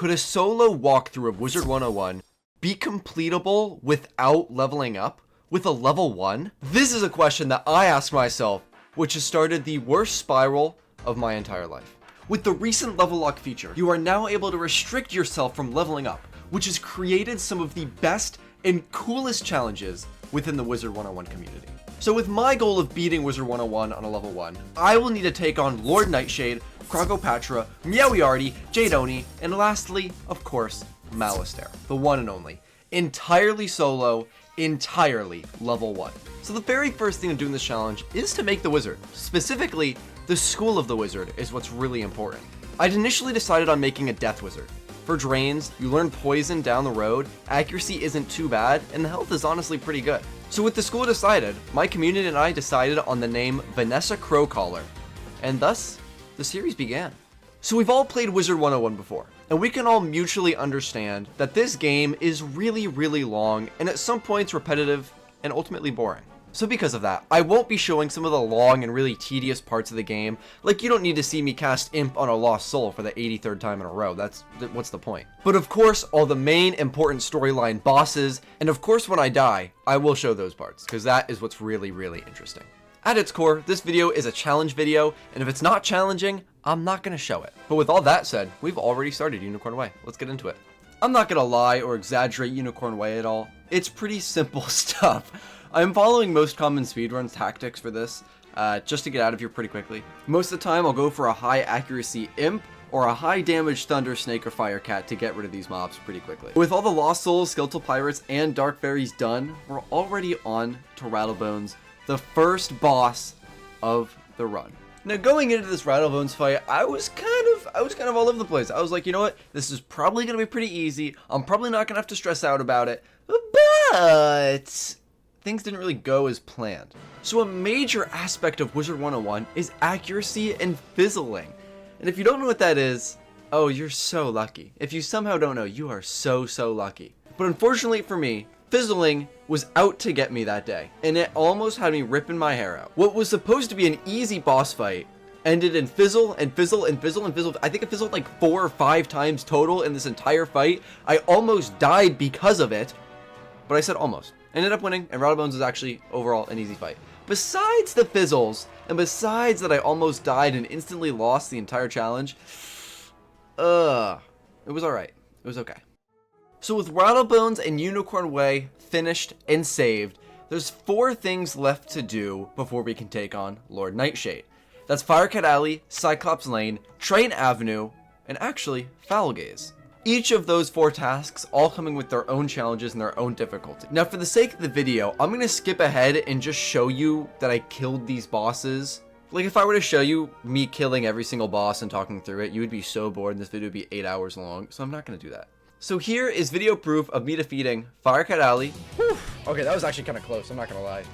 Could a solo walkthrough of Wizard 101 be completable without leveling up with a level 1? This is a question that I ask myself, which has started the worst spiral of my entire life. With the recent level lock feature, you are now able to restrict yourself from leveling up, which has created some of the best and coolest challenges within the Wizard 101 community. So with my goal of beating Wizard 101 on a level 1, I will need to take on Lord Nightshade, Krokopatra, Meowiarty, Jade Oni, and lastly, of course, Malistaire, the one and only. Entirely solo, entirely level 1. So the very first thing to do in this challenge is to make the wizard. Specifically, the school of the wizard is what's really important. I'd initially decided on making a death wizard. For drains, you learn poison down the road, accuracy isn't too bad, and the health is honestly pretty good. So with the school decided, my community and I decided on the name Vanessa Crowcaller, and thus, the series began. So we've all played Wizard 101 before, and we can all mutually understand that this game is really, really long, and at some points repetitive, and ultimately boring. So because of that, I won't be showing some of the long and really tedious parts of the game. Like, you don't need to see me cast Imp on a lost soul for the 83rd time in a row. What's the point? But of course, all the main important storyline bosses, and of course when I die, I will show those parts, because that is what's really, really interesting. At its core, this video is a challenge video, and if it's not challenging, I'm not going to show it. But with all that said, we've already started Unicorn Way. Let's get into it. I'm not going to lie or exaggerate Unicorn Way at all. It's pretty simple stuff. I'm following most common speedrun tactics for this, just to get out of here pretty quickly. Most of the time, I'll go for a high accuracy Imp, or a high damage Thunder Snake or Fire Cat to get rid of these mobs pretty quickly. With all the Lost Souls, Skeletal Pirates, and Dark Fairies done, we're already on to Rattlebones, the first boss of the run. Now going into this Rattlebones fight, I was kind of all over the place. I was like, you know what? This is probably going to be pretty easy. I'm probably not going to have to stress out about it, but things didn't really go as planned. So a major aspect of Wizard 101 is accuracy and fizzling. And if you don't know what that is, oh, you're so lucky. If you somehow don't know, you are so lucky. But unfortunately for me, fizzling was out to get me that day, and it almost had me ripping my hair out. What was supposed to be an easy boss fight ended in fizzle and fizzle and fizzle and fizzle. I think it fizzled like 4 or 5 times total in this entire fight. I almost died because of it, but I said almost. Ended up winning, and Rattlebones is actually overall an easy fight. Besides the fizzles, and besides that I almost died and instantly lost the entire challenge, it was alright. It was okay. So with Rattlebones and Unicorn Way finished and saved, there's 4 things left to do before we can take on Lord Nightshade. That's Firecat Alley, Cyclops Lane, Train Avenue, and actually Foul Gaze. Each of those 4 tasks all coming with their own challenges and their own difficulty. Now for the sake of the video, I'm going to skip ahead and just show you that I killed these bosses. Like if I were to show you me killing every single boss and talking through it, you would be so bored and this video would be 8 hours long, so I'm not going to do that. So here is video proof of me defeating Firecat Alley. Whew. Okay, that was actually kind of close, I'm not going to lie.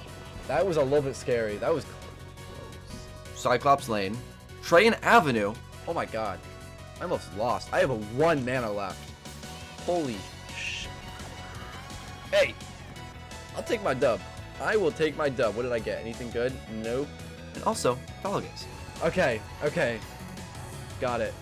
That was a little bit scary. That was close. Cyclops Lane. Train Avenue. Oh my god. I almost lost. I have a 1 mana left. Holy shit. Hey! I'll take my dub. I will take my dub. What did I get? Anything good? Nope. And also, Foul Gaze. Okay. Got it.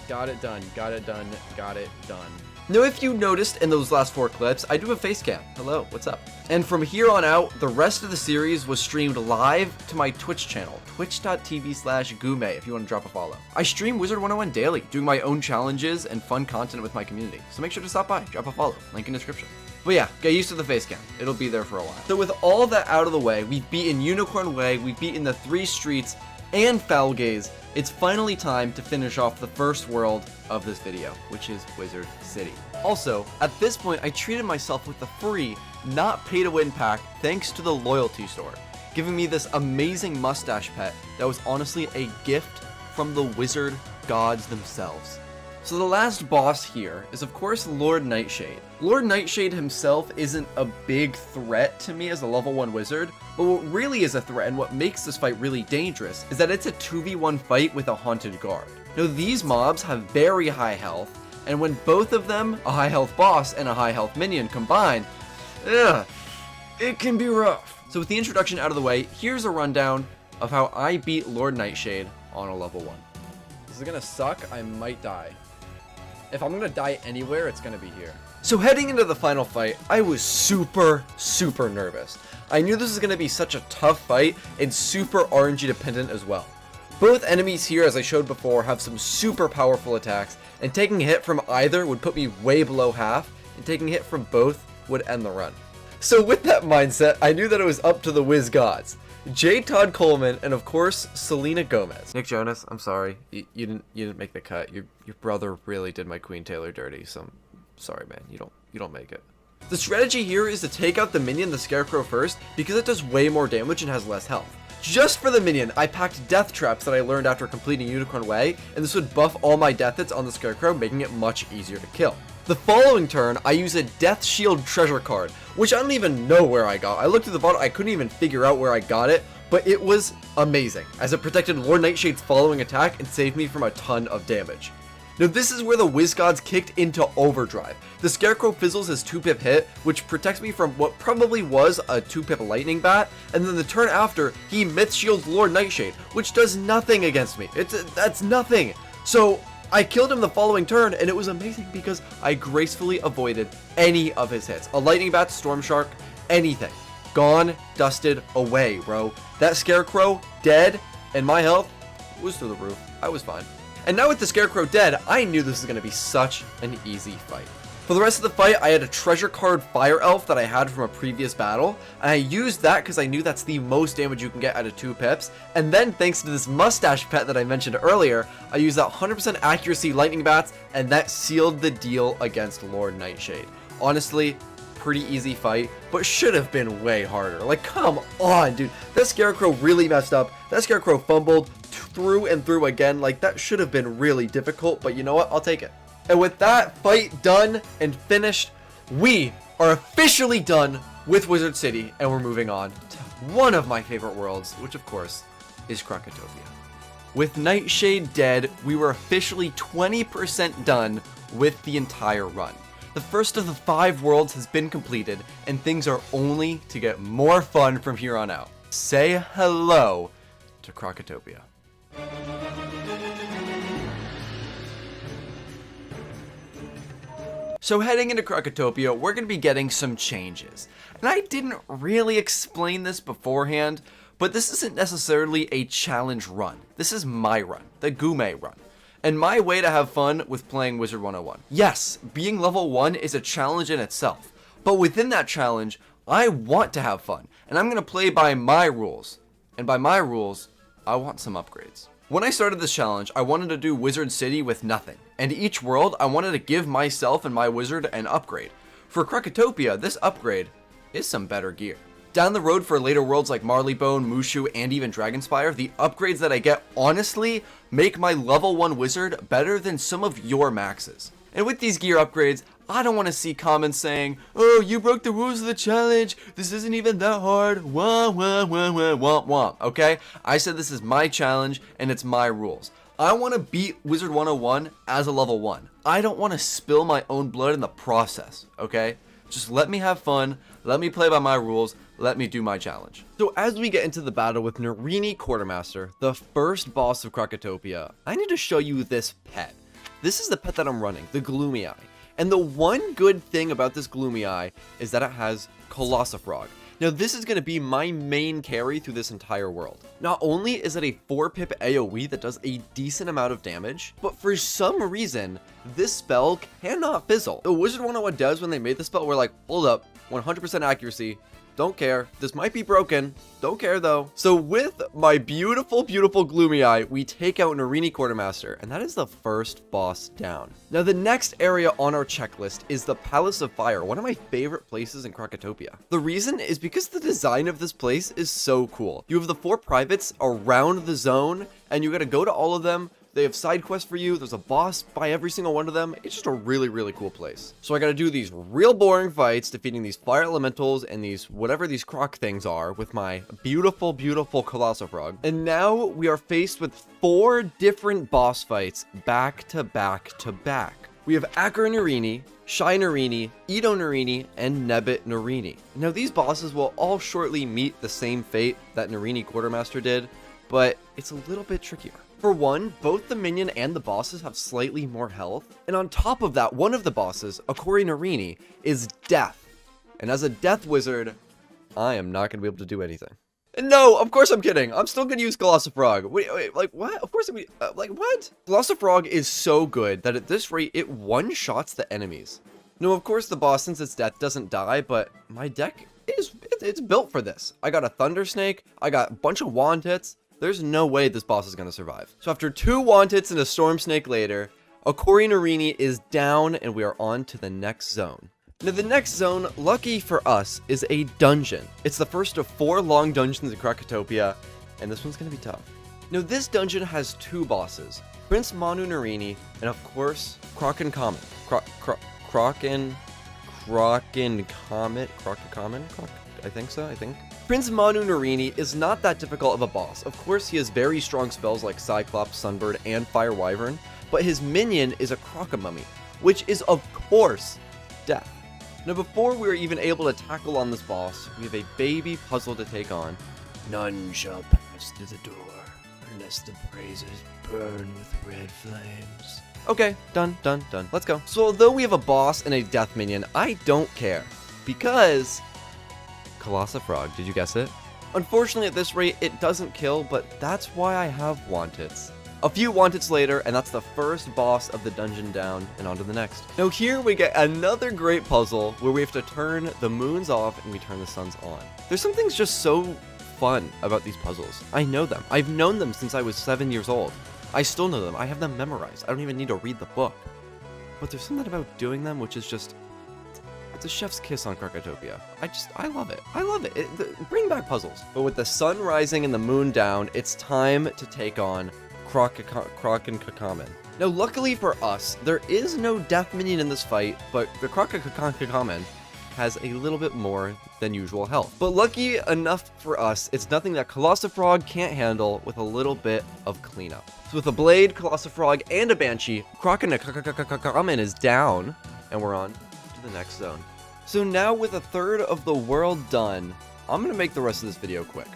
Got it done. Got it done. Got it done. Now, if you noticed in those last 4 clips, I do have a face cam. Hello, what's up? And from here on out, the rest of the series was streamed live to my Twitch channel, twitch.tv/goomay, if you want to drop a follow. I stream Wizard 101 daily, doing my own challenges and fun content with my community. So make sure to stop by, drop a follow, link in description. But yeah, get used to the face cam. It'll be there for a while. So with all that out of the way, we've beaten Unicorn Way, we've beaten the 3 streets, and Foul Gaze. It's finally time to finish off the first world of this video, which is Wizard City. Also, at this point, I treated myself with a free, not pay-to-win pack thanks to the loyalty store, giving me this amazing mustache pet that was honestly a gift from the wizard gods themselves. So the last boss here is of course Lord Nightshade. Lord Nightshade himself isn't a big threat to me as a level 1 wizard, but what really is a threat and what makes this fight really dangerous is that it's a 2v1 fight with a haunted guard. Now these mobs have very high health, and when both of them, a high health boss and a high health minion, combine, it can be rough. So with the introduction out of the way, here's a rundown of how I beat Lord Nightshade on a level 1. This is gonna suck, I might die. If I'm gonna die anywhere, it's gonna be here. So heading into the final fight, I was super nervous. I knew this was going to be such a tough fight and super RNG dependent as well. Both enemies here, as I showed before, have some super powerful attacks, and taking a hit from either would put me way below half, and taking a hit from both would end the run. So with that mindset, I knew that it was up to the Wiz Gods. J. Todd Coleman, and of course, Selena Gomez. Nick Jonas, I'm sorry. You didn't make the cut. Your brother really did my Queen Taylor dirty, so I'm sorry, man. You don't make it. The strategy here is to take out the minion, the Scarecrow, first, because it does way more damage and has less health. Just for the minion, I packed death traps that I learned after completing Unicorn Way, and this would buff all my death hits on the Scarecrow, making it much easier to kill. The following turn, I use a Death Shield treasure card, which I don't even know where I got. I looked at the bottom, I couldn't even figure out where I got it, but it was amazing, as it protected Lord Nightshade's following attack and saved me from a ton of damage. Now this is where the Wiz Gods kicked into overdrive. The Scarecrow fizzles his 2-pip hit, which protects me from what probably was a 2-pip lightning bat, and then the turn after, he myth shields Lord Nightshade, which does nothing against me. That's nothing. So I killed him the following turn, and it was amazing because I gracefully avoided any of his hits. A lightning bat, storm shark, anything. Gone, dusted, away, bro. That Scarecrow, dead, and my health was through the roof. I was fine. And now with the Scarecrow dead, I knew this was going to be such an easy fight. For the rest of the fight, I had a treasure card Fire Elf that I had from a previous battle, and I used that because I knew that's the most damage you can get out of 2 pips, and then thanks to this mustache pet that I mentioned earlier, I used that 100% accuracy lightning bats, and that sealed the deal against Lord Nightshade. Honestly, pretty easy fight, but should have been way harder. Like, come on, dude. That Scarecrow really messed up. That Scarecrow fumbled through and through again. Like, that should have been really difficult, but you know what? I'll take it. And with that fight done and finished, we are officially done with Wizard City, and we're moving on to one of my favorite worlds, which of course is Krokotopia. With Nightshade dead, we were officially 20% done with the entire run. The first of the 5 worlds has been completed, and things are only to get more fun from here on out. Say hello to Krokotopia. So heading into Krokotopia, we're going to be getting some changes. And I didn't really explain this beforehand, but this isn't necessarily a challenge run. This is my run, the goomay run. And my way to have fun with playing Wizard101. Yes, being level 1 is a challenge in itself, but within that challenge, I want to have fun, and I'm going to play by my rules. And by my rules, I want some upgrades. When I started this challenge, I wanted to do Wizard City with nothing, and each world, I wanted to give myself and my wizard an upgrade. For Krokotopia, this upgrade is some better gear. Down the road for later worlds like Marleybone, Mooshu, and even Dragonspyre, the upgrades that I get honestly make my level 1 wizard better than some of your maxes. And with these gear upgrades, I don't want to see comments saying, "Oh, you broke the rules of the challenge, this isn't even that hard, wah wah wah wah wah wah," okay? I said this is my challenge and it's my rules. I want to beat Wizard101 as a level 1. I don't want to spill my own blood in the process, okay? Just let me have fun, let me play by my rules, let me do my challenge. So as we get into the battle with Narini Quartermaster, the first boss of Krokotopia, I need to show you this pet. This is the pet that I'm running, the Gloomy Eye. And the one good thing about this Gloomy Eye is that it has Colossifrog. Now this is going to be my main carry through this entire world. Not only is it a 4-pip AoE that does a decent amount of damage, but for some reason, this spell cannot fizzle. The Wizard101 devs, when they made the spell, were like, hold up, 100% accuracy, don't care, this might be broken, don't care though. So with my beautiful Gloomy Eye, we take out Narini Quartermaster, and that is the first boss down. Now the next area on our checklist is the Palace of Fire, one of my favorite places in Krokotopia. The reason is because the design of this place is so cool. You have the 4 privates around the zone, and you gotta go to all of them. They have side quests for you, there's a boss by every single one of them. It's just a really cool place. So I gotta do these real boring fights, defeating these fire elementals and these, whatever these croc things are, with my beautiful Colossifrog. And now we are faced with 4 different boss fights back to back to back. We have Akar Narini, Shy Narini, Ito Narini, and Nebbit Narini. Now these bosses will all shortly meet the same fate that Narini Quartermaster did, but it's a little bit trickier. For one, both the minion and the bosses have slightly more health, and on top of that, one of the bosses, Akori Narini, is death. And as a death wizard, I am not going to be able to do anything. And no, of course I'm kidding. I'm still going to use Colossifrog. Wait, like what? Of course, like what? Colossifrog is so good that at this rate, it one-shots the enemies. No, of course the boss, since it's death, doesn't die, but my deck it's built for this. I got a Thunder Snake, I got a bunch of Wand Hits. There's no way this boss is going to survive. So after 2 Wand Hits and a Storm Snake later, Akori Narini is down and we are on to the next zone. Now the next zone, lucky for us, is a dungeon. It's the first of 4 long dungeons in Krokotopia, and this one's going to be tough. Now this dungeon has 2 bosses, Prince Manu Narini, and of course, Kraken Comet. Kraken Comet? I think so, Prince Manu Narini is not that difficult of a boss. Of course, he has very strong spells like Cyclops, Sunbird, and Fire Wyvern, but his minion is a Krokemummy, which is, of course, death. Now, before we are even able to tackle on this boss, we have a baby puzzle to take on. None shall pass through the door unless the braziers burn with red flames. Okay, done. Let's go. So, although we have a boss and a death minion, I don't care, because Colossifrog, did you guess it? Unfortunately, at this rate, it doesn't kill, but that's why I have Wand Hits. A few Wand Hits later, and that's the first boss of the dungeon down, and on to the next. Now here we get another great puzzle where we have to turn the moons off and we turn the suns on. There's some things just so fun about these puzzles. I know them. I've known them since I was 7 years old. I still know them. I have them memorized. I don't even need to read the book. But there's something about doing them which is just... it's a chef's kiss on Krokotopia. I love it. Bring back puzzles. But with the sun rising and the moon down, it's time to take on Krokopatra. Now, luckily for us, there is no death minion in this fight, but the Krokopatra has a little bit more than usual health. But lucky enough for us, it's nothing that Colossifrog can't handle with a little bit of cleanup. So with a Blade, Colossifrog, and a Banshee, Krokopatra is down, and we're on to the next zone. So now with a third of the world done, I'm going to make the rest of this video quick.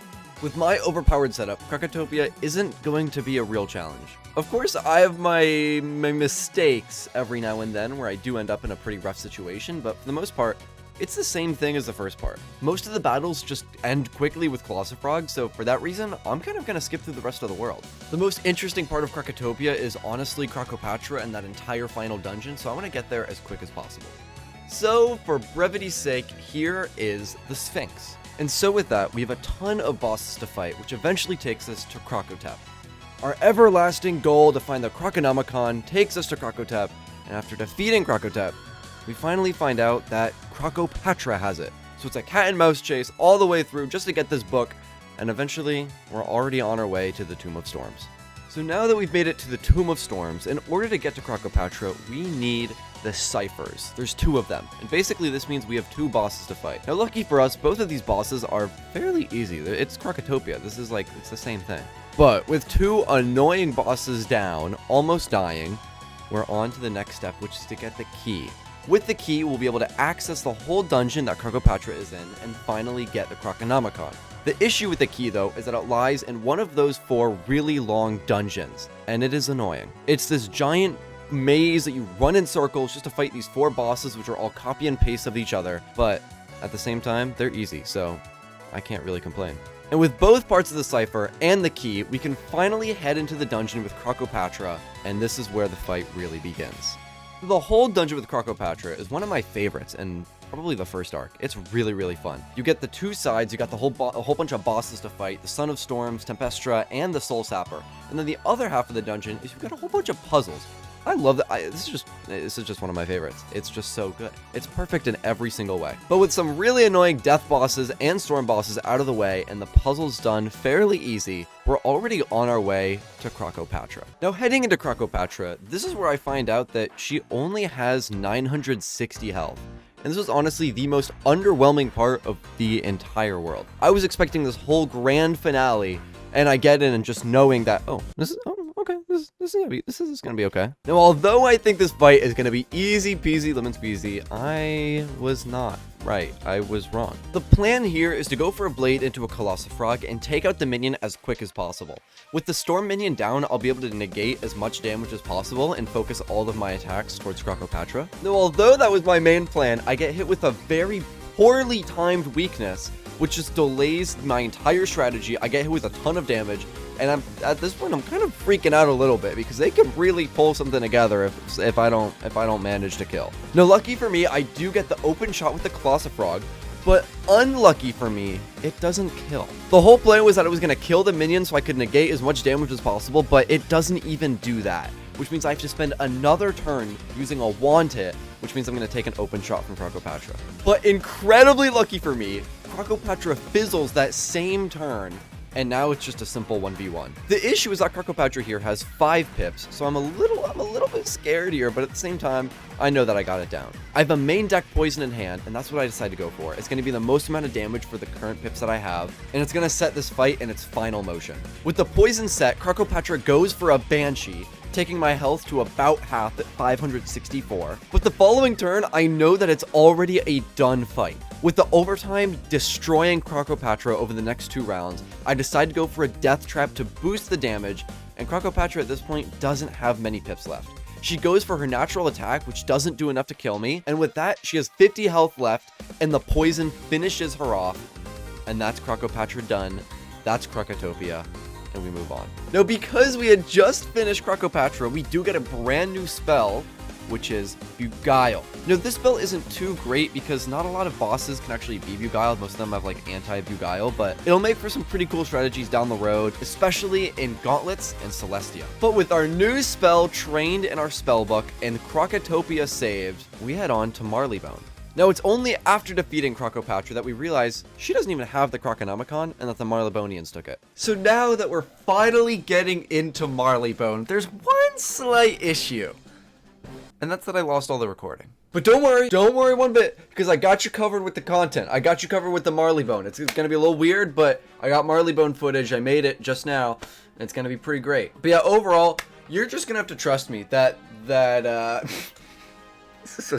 With my overpowered setup, Krokotopia isn't going to be a real challenge. Of course, I have my mistakes every now and then where I do end up in a pretty rough situation, but for the most part, it's the same thing as the first part. Most of the battles just end quickly with Colossifrog, so for that reason, I'm kind of going to skip through the rest of the world. The most interesting part of Krokotopia is honestly Krokopatra and that entire final dungeon, so I want to get there as quick as possible. So, for brevity's sake, here is the Sphinx. And so with that, we have a ton of bosses to fight, which eventually takes us to Krokotep. Our everlasting goal to find the Krokonomicon takes us to Krokotep, and after defeating Krokotep, we finally find out that Krokopatra has it. So it's a cat and mouse chase all the way through just to get this book, and eventually, we're already on our way to the Tomb of Storms. So now that we've made it to the Tomb of Storms, in order to get to Krokopatra, we need the ciphers. There's 2 of them, and basically this means we have 2 bosses to fight. Now lucky for us, both of these bosses are fairly easy. It's Krokotopia. This is like, it's the same thing. But with 2 annoying bosses down, almost dying, we're on to the next step, which is to get the key. With the key, we'll be able to access the whole dungeon that Krokopatra is in, and finally get the Krokonomicon. The issue with the key, though, is that it lies in one of those 4 really long dungeons, and it is annoying. It's this giant maze that you run in circles just to fight these 4 bosses, which are all copy and paste of each other, but at the same time, they're easy, so I can't really complain. And with both parts of the cipher and the key, we can finally head into the dungeon with Krokopatra, and this is where the fight really begins. The whole dungeon with Krokopatra is one of my favorites, and probably the first arc. It's really, really fun. You get the 2 sides, you got the a whole bunch of bosses to fight, the Son of Storms, Tempestra, and the Soul Sapper. And then the other half of the dungeon is you've got a whole bunch of puzzles. I love that. This is just one of my favorites. It's just so good. It's perfect in every single way. But with some really annoying death bosses and storm bosses out of the way and the puzzles done fairly easy, we're already on our way to Krokopatra. Now heading into Krokopatra, this is where I find out that she only has 960 health. And this was honestly the most underwhelming part of the entire world. I was expecting this whole grand finale, and I get in and just knowing that, oh, this is gonna be okay. Now, although I think this fight is gonna be easy peasy lemon squeezy, I was not right. I was wrong. The plan here is to go for a blade into a Colossal Frog and take out the minion as quick as possible. With the Storm minion down, I'll be able to negate as much damage as possible and focus all of my attacks towards Krokopatra. Now, although that was my main plan, I get hit with a very poorly timed weakness, which just delays my entire strategy. I get hit with a ton of damage, and at this point I'm kind of freaking out a little bit because they could really pull something together if I don't manage to kill. Now, lucky for me, I do get the open shot with the Colossal Frog, but unlucky for me, it doesn't kill. The whole plan was that it was going to kill the minion so I could negate as much damage as possible, but it doesn't even do that, which means I have to spend another turn using a wand hit, which means I'm going to take an open shot from Krokopatra. But incredibly lucky for me, Krokopatra fizzles that same turn, and now it's just a simple 1v1. The issue is that Krokopatra here has 5 pips, so I'm a little bit scared here, but at the same time, I know that I got it down. I have a main deck poison in hand, and that's what I decided to go for. It's going to be the most amount of damage for the current pips that I have, and it's going to set this fight in its final motion. With the poison set, Krokopatra goes for a Banshee, taking my health to about half at 564. But the following turn, I know that it's already a done fight. With the overtime destroying Krokopatra over the next 2 rounds, I decide to go for a death trap to boost the damage, and Krokopatra at this point doesn't have many pips left. She goes for her natural attack, which doesn't do enough to kill me, and with that, she has 50 health left, and the poison finishes her off, and that's Krokopatra done. That's Krokotopia, and we move on. Now, because we had just finished Krokopatra, we do get a brand new spell, which is Beguile. Now, this spell isn't too great because not a lot of bosses can actually be Beguiled. Most of them have like anti-Beguile, but it'll make for some pretty cool strategies down the road, especially in Gauntlets and Celestia. But with our new spell trained in our spellbook and Krokotopia saved, we head on to Marleybone. Now, it's only after defeating Krokopatra that we realize she doesn't even have the Croconomicon and that the Marleybonians took it. So now that we're finally getting into Marleybone, there's one slight issue. And that's that I lost all the recording. But don't worry one bit, because I got you covered with the content. I got you covered with the Marleybone. It's going to be a little weird, but I got Marleybone footage. I made it just now, and it's going to be pretty great. But yeah, overall, you're just going to have to trust me that you're going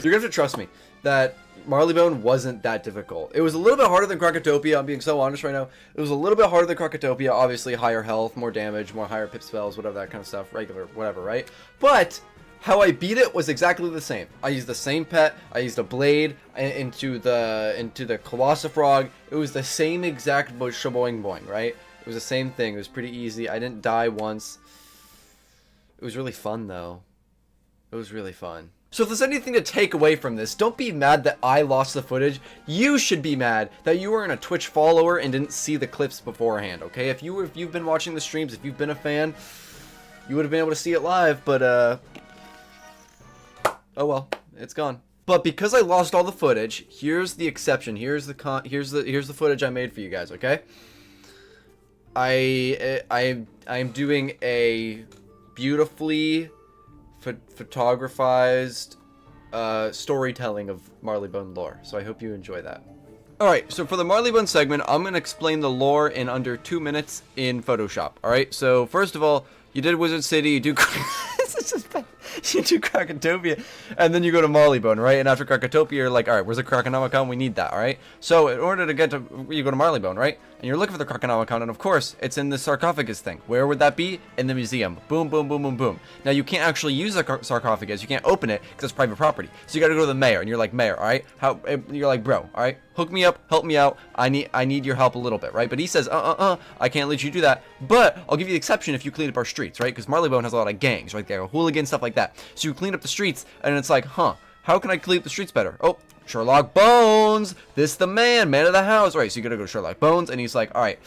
to have to trust me that Marleybone wasn't that difficult. It was a little bit harder than Krokotopia. I'm being so honest right now. It was a little bit harder than Krokotopia. Obviously, higher health, more damage, more higher pip spells, whatever, that kind of stuff. Regular, whatever, right? But how I beat it was exactly the same. I used the same pet. I used a blade into the Colossal Frog. It was the same exact shaboing boing, right? It was the same thing. It was pretty easy. I didn't die once. It was really fun, though. It was really fun. So if there's anything to take away from this, don't be mad that I lost the footage. You should be mad that you weren't a Twitch follower and didn't see the clips beforehand, okay? If you've been watching the streams, if you've been a fan, you would have been able to see it live, but oh well, it's gone. But because I lost all the footage, here's the exception. Here's the footage I made for you guys, okay? I'm doing a beautifully photographized storytelling of Marleybone lore, so I hope you enjoy that. Alright, so for the Marleybone segment, I'm going to explain the lore in under 2 minutes in Photoshop. Alright, so first of all, you did Wizard City, you do you do Krokotopia, and then you go to Marleybone, right? And after Krokotopia, you're like, alright, where's the Croconomicon? We need that, alright? So in order to get to, you go to Marleybone, right? And you're looking for the Croconomicon, and of course, it's in the sarcophagus thing. Where would that be? In the museum. Boom, boom, boom, boom, boom. Now, you can't actually use the sarcophagus. You can't open it, because it's private property. So you gotta go to the mayor, and you're like, mayor, alright? You're like, bro, alright? Hook me up, help me out. I need your help a little bit, right? But he says, I can't let you do that. But I'll give you the exception if you clean up our streets, right? Because Marleybone has a lot of gangs, right? There are hooligans, stuff like that. So you clean up the streets, and it's like, how can I clean up the streets better? Oh, Sherlock Bones, this the man of the house. All right, so you gotta go to Sherlock Bones, and he's like, all right,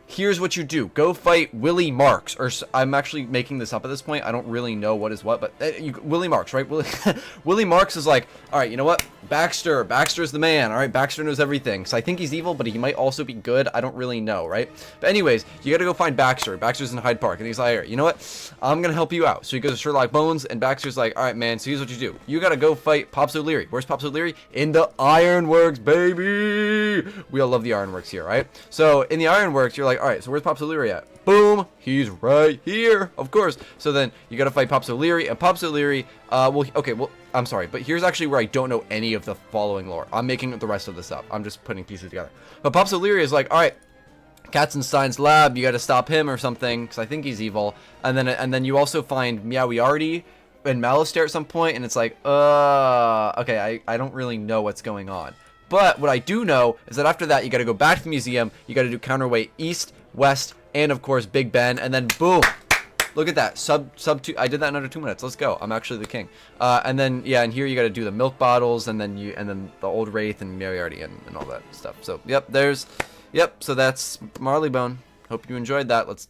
here's what you do. Go fight Willie Marks, or I'm actually making this up at this point. I don't really know what is what, but Willie Marks, right? Willie Marks is like, all right, you know what? Baxter's the man. All right, Baxter knows everything. So I think he's evil, but he might also be good. I don't really know, right? But anyways, you got to go find Baxter. Baxter's in Hyde Park, and he's like, all right, you know what? I'm gonna help you out. So he goes to Sherlock Bones, and Baxter's like, all right, man. So here's what you do. You got to go fight Pops O'Leary. Where's Pops O'Leary? In the Ironworks, baby. We all love the Ironworks here, right? So in the Ironworks, you're like, like, all right, so where's Pops O'Leary at? Boom, he's right here, of course. So then you gotta fight Pops O'Leary, and Pops O'Leary, I'm sorry, but here's actually where I don't know any of the following lore. I'm making the rest of this up. I'm just putting pieces together. But Pops O'Leary is like, all right, Katzenstein's lab, you gotta stop him or something, because I think he's evil. And then you also find Meowiarty and Malistaire at some point, and it's like, okay, I don't really know what's going on. But what I do know is that after that, you got to go back to the museum. You got to do counterweight east, west, and of course Big Ben, and then boom, look at that sub 2. I did that in under 2 minutes. Let's go. I'm actually the king. And then yeah, and here you got to do the milk bottles, and then the old wraith and Meowiarty and all that stuff. So so that's Marleybone. Hope you enjoyed that. Let's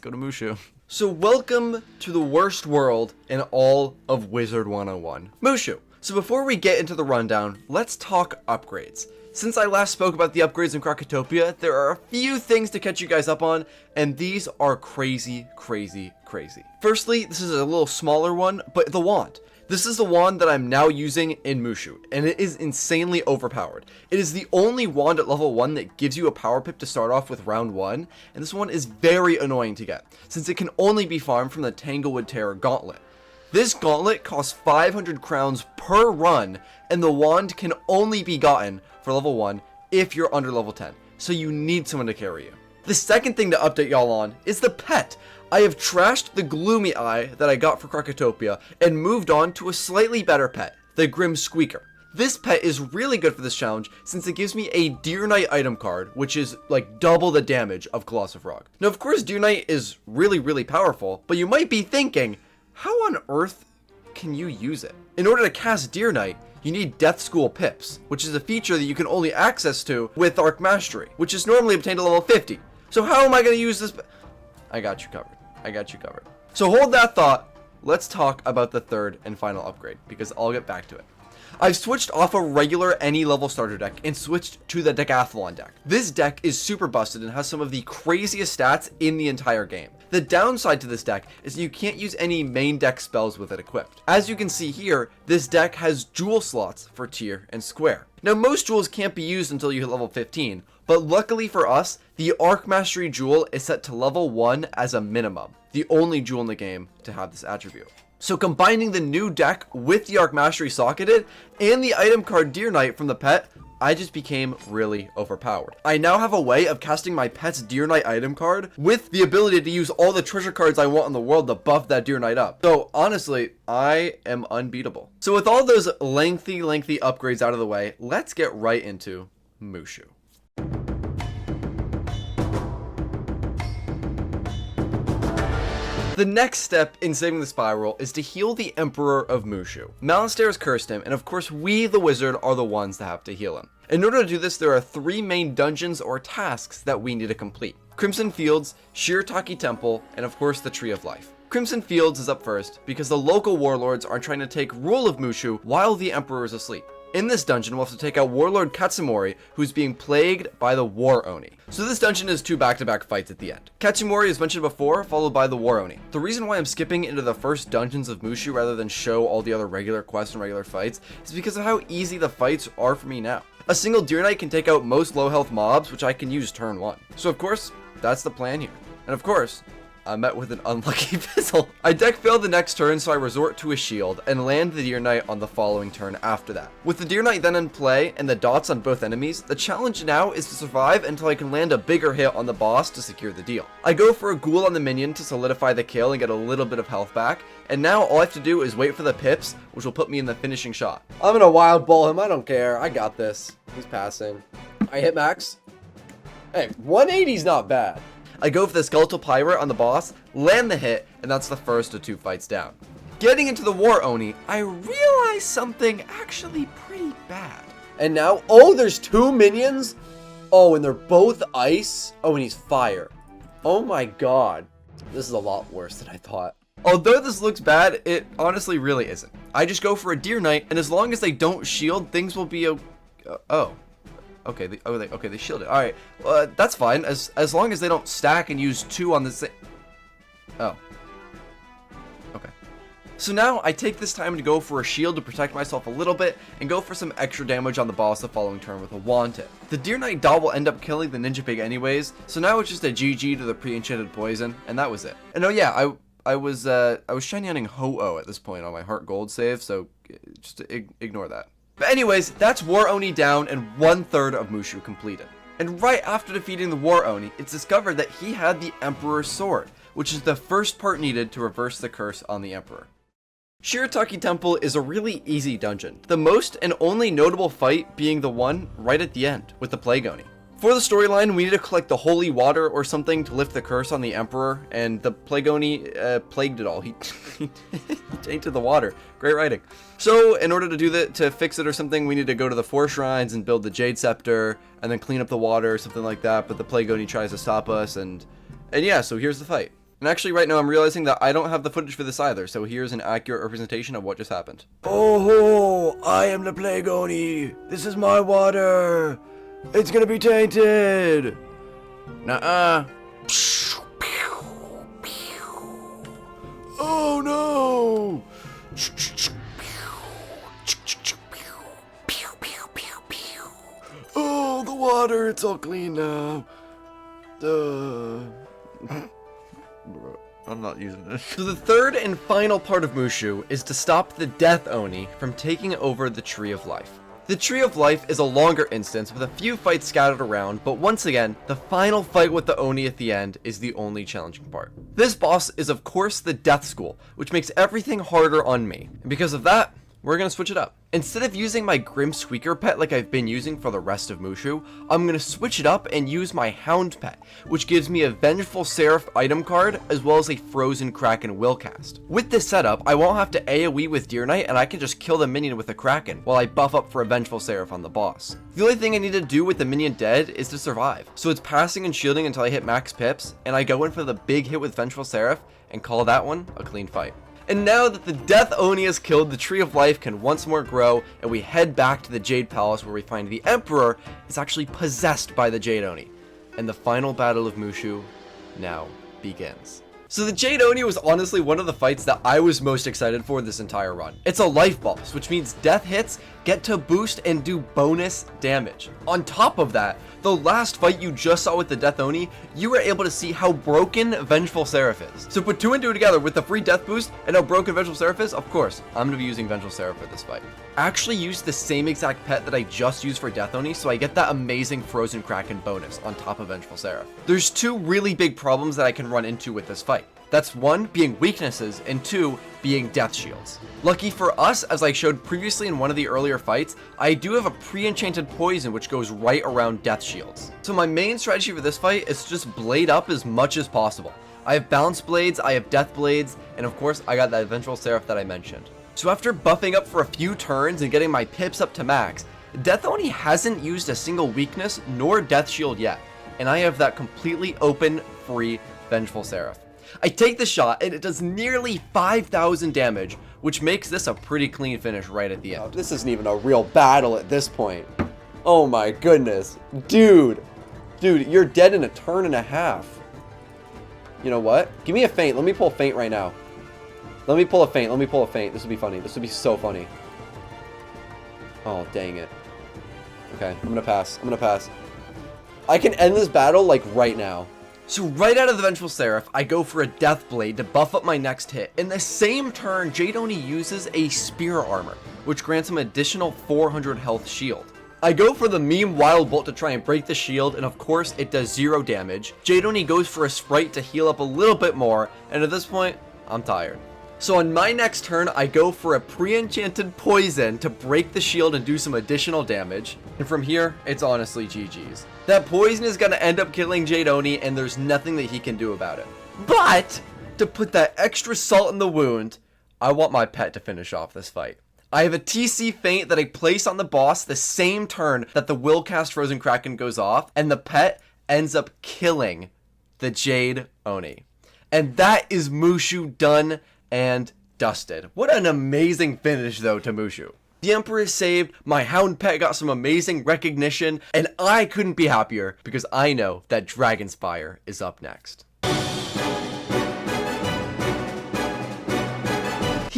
go to Mooshu. So welcome to the worst world in all of Wizard101, Mooshu. So before we get into the rundown, let's talk upgrades. Since I last spoke about the upgrades in Krokotopia, there are a few things to catch you guys up on, and these are crazy, crazy, crazy. Firstly, this is a little smaller one, but the wand. This is the wand that I'm now using in Mooshu, and it is insanely overpowered. It is the only wand at level 1 that gives you a power pip to start off with round 1, and this one is very annoying to get, since it can only be farmed from the Tanglewood Terror Gauntlet. This gauntlet costs 500 crowns per run, and the wand can only be gotten for level 1 if you're under level 10, so you need someone to carry you. The second thing to update y'all on is the pet. I have trashed the gloomy eye that I got for Krokotopia and moved on to a slightly better pet, the Grim Squeaker. This pet is really good for this challenge since it gives me a Deer Knight item card, which is like double the damage of Colossal Frog. Now of course Deer Knight is really powerful, but you might be thinking, how on earth can you use it? In order to cast Deer Knight, you need Death School Pips, which is a feature that you can only access to with Arc Mastery, which is normally obtained at level 50. So how am I going to use this? I got you covered. So hold that thought. Let's talk about the third and final upgrade, because I'll get back to it. I've switched off a regular any level starter deck and switched to the Decathlon deck. This deck is super busted and has some of the craziest stats in the entire game. The downside to this deck is that you can't use any main deck spells with it equipped. As you can see here, this deck has jewel slots for tier and square. Now most jewels can't be used until you hit level 15, but luckily for us, the Arc Mastery jewel is set to level 1 as a minimum, the only jewel in the game to have this attribute. So combining the new deck with the Arc Mastery socketed and the item card Deer Knight from the pet, I just became really overpowered. I now have a way of casting my pet's Deer Knight item card with the ability to use all the treasure cards I want in the world to buff that Deer Knight up. So honestly, I am unbeatable. So with all those lengthy upgrades out of the way, let's get right into Mooshu. The next step in saving the spiral is to heal the Emperor of Mooshu. Malistaire has cursed him, and of course we, the wizard, are the ones that have to heal him. In order to do this, there are 3 main dungeons or tasks that we need to complete: Crimson Fields, Shirataki Temple, and of course the Tree of Life. Crimson Fields is up first because the local warlords are trying to take rule of Mooshu while the Emperor is asleep. In this dungeon, we'll have to take out Warlord Katsumori, who's being plagued by the War Oni. So this dungeon is 2 back-to-back fights at the end. Katsumori is mentioned before, followed by the War Oni. The reason why I'm skipping into the first dungeons of Mooshu rather than show all the other regular quests and regular fights is because of how easy the fights are for me now. A single Deer Knight can take out most low health mobs, which I can use turn 1. So of course, that's the plan here. And of course, I met with an unlucky fizzle. I deck failed the next turn, so I resort to a shield and land the Deer Knight on the following turn after that. With the Deer Knight then in play and the dots on both enemies, the challenge now is to survive until I can land a bigger hit on the boss to secure the deal. I go for a ghoul on the minion to solidify the kill and get a little bit of health back, and now all I have to do is wait for the pips, which will put me in the finishing shot. I'm gonna wild ball him. I don't care. I got this. He's passing. I hit max. Hey, 180's not bad. I go for the Skeletal Pirate on the boss, land the hit, and that's the first of 2 fights down. Getting into the War Oni, I realize something actually pretty bad. And now, oh, there's 2 minions? Oh, and they're both ice? Oh, and he's fire. Oh my god. This is a lot worse than I thought. Although this looks bad, it honestly really isn't. I just go for a Deer Knight, and as long as they don't shield, things will be Okay, they shielded. All right, that's fine. As long as they don't stack and use 2 on the same. Oh. Okay. So now I take this time to go for a shield to protect myself a little bit and go for some extra damage on the boss the following turn with a wand tip. The Deer Knight dot will end up killing the Ninja Pig anyways, so now it's just a GG to the pre-enchanted poison, and that was it. And oh yeah, I was shiny hunting Ho-Oh at this point on my Heart Gold save, so just ignore that. But anyways, that's War Oni down and 1/3 of Mooshu completed. And right after defeating the War Oni, it's discovered that he had the Emperor's Sword, which is the first part needed to reverse the curse on the Emperor. Shirataki Temple is a really easy dungeon, the most and only notable fight being the one right at the end with the Plague Oni. For the storyline, we need to collect the holy water or something to lift the curse on the Emperor, and the Plague Oni plagued it all. He tainted the water. Great writing. So in order to do that, to fix it or something, we need to go to the 4 shrines and build the Jade Scepter, and then clean up the water or something like that, but the Plague Oni tries to stop us, and yeah, so here's the fight. And actually right now I'm realizing that I don't have the footage for this either, so here's an accurate representation of what just happened. Oh, I am the Plague Oni. This is my water. It's gonna be tainted. Nuh-uh. Oh no. Oh, the water, it's all clean now. I'm not using this. So the third and final part of Mooshu is to stop the Death Oni from taking over the Tree of Life. The Tree of Life is a longer instance with a few fights scattered around, but once again, the final fight with the Oni at the end is the only challenging part. This boss is of course the Death School, which makes everything harder on me. And because of that, we're gonna switch it up. Instead of using my Grim Squeaker pet like I've been using for the rest of Mooshu, I'm gonna switch it up and use my Hound pet, which gives me a Vengeful Seraph item card as well as a Frozen Kraken will cast. With this setup, I won't have to AoE with Deer Knight and I can just kill the minion with a Kraken while I buff up for a Vengeful Seraph on the boss. The only thing I need to do with the minion dead is to survive. So it's passing and shielding until I hit max pips, and I go in for the big hit with Vengeful Seraph and call that one a clean fight. And now that the Death Oni is killed, the Tree of Life can once more grow, and we head back to the Jade Palace where we find the Emperor is actually possessed by the Jade Oni. And the final battle of Mooshu now begins. So the Jade Oni was honestly one of the fights that I was most excited for this entire run. It's a life boss, which means death hits get to boost and do bonus damage. On top of that, the last fight you just saw with the Death Oni, you were able to see how broken Vengeful Seraph is. So put 2 and 2 together with the free death boost and how broken Vengeful Seraph is, of course, I'm going to be using Vengeful Seraph for this fight. I actually used the same exact pet that I just used for Death Oni, so I get that amazing Frozen Kraken bonus on top of Vengeful Seraph. There's 2 really big problems that I can run into with this fight. That's 1 being weaknesses and 2 being death shields. Lucky for us, as I showed previously in one of the earlier fights, I do have a pre-enchanted poison which goes right around death shields. So my main strategy for this fight is to just blade up as much as possible. I have balance blades, I have death blades, and of course I got that Vengeful Seraph that I mentioned. So after buffing up for a few turns and getting my pips up to max, Death Oni hasn't used a single weakness nor death shield yet, and I have that completely open, free Vengeful Seraph. I take the shot and it does nearly 5,000 damage, which makes this a pretty clean finish right at the end. This isn't even a real battle at this point. Oh my goodness. Dude, you're dead in a turn and a half. You know what? Give me a feint. Let me pull a feint right now. Let me pull a feint. This would be funny. This would be so funny. Oh, dang it. Okay, I'm gonna pass. I can end this battle like right now. So right out of the Vengeful Seraph, I go for a Death Blade to buff up my next hit. In the same turn, Jade Oni uses a Spear Armor, which grants him additional 400 health shield. I go for the meme Wild Bolt to try and break the shield, and of course it does 0 damage. Jade Oni goes for a Sprite to heal up a little bit more, and at this point, I'm tired. So on my next turn, I go for a pre-enchanted poison to break the shield and do some additional damage. And from here, it's honestly GG's. That poison is going to end up killing Jade Oni, and there's nothing that he can do about it. But, to put that extra salt in the wound, I want my pet to finish off this fight. I have a TC feint that I place on the boss the same turn that the Willcast Frozen Kraken goes off, and the pet ends up killing the Jade Oni. And that is Mooshu done and dusted. What an amazing finish though to Mooshu. The Emperor is saved, my Hound pet got some amazing recognition, and I couldn't be happier because I know that Dragonspyre is up next.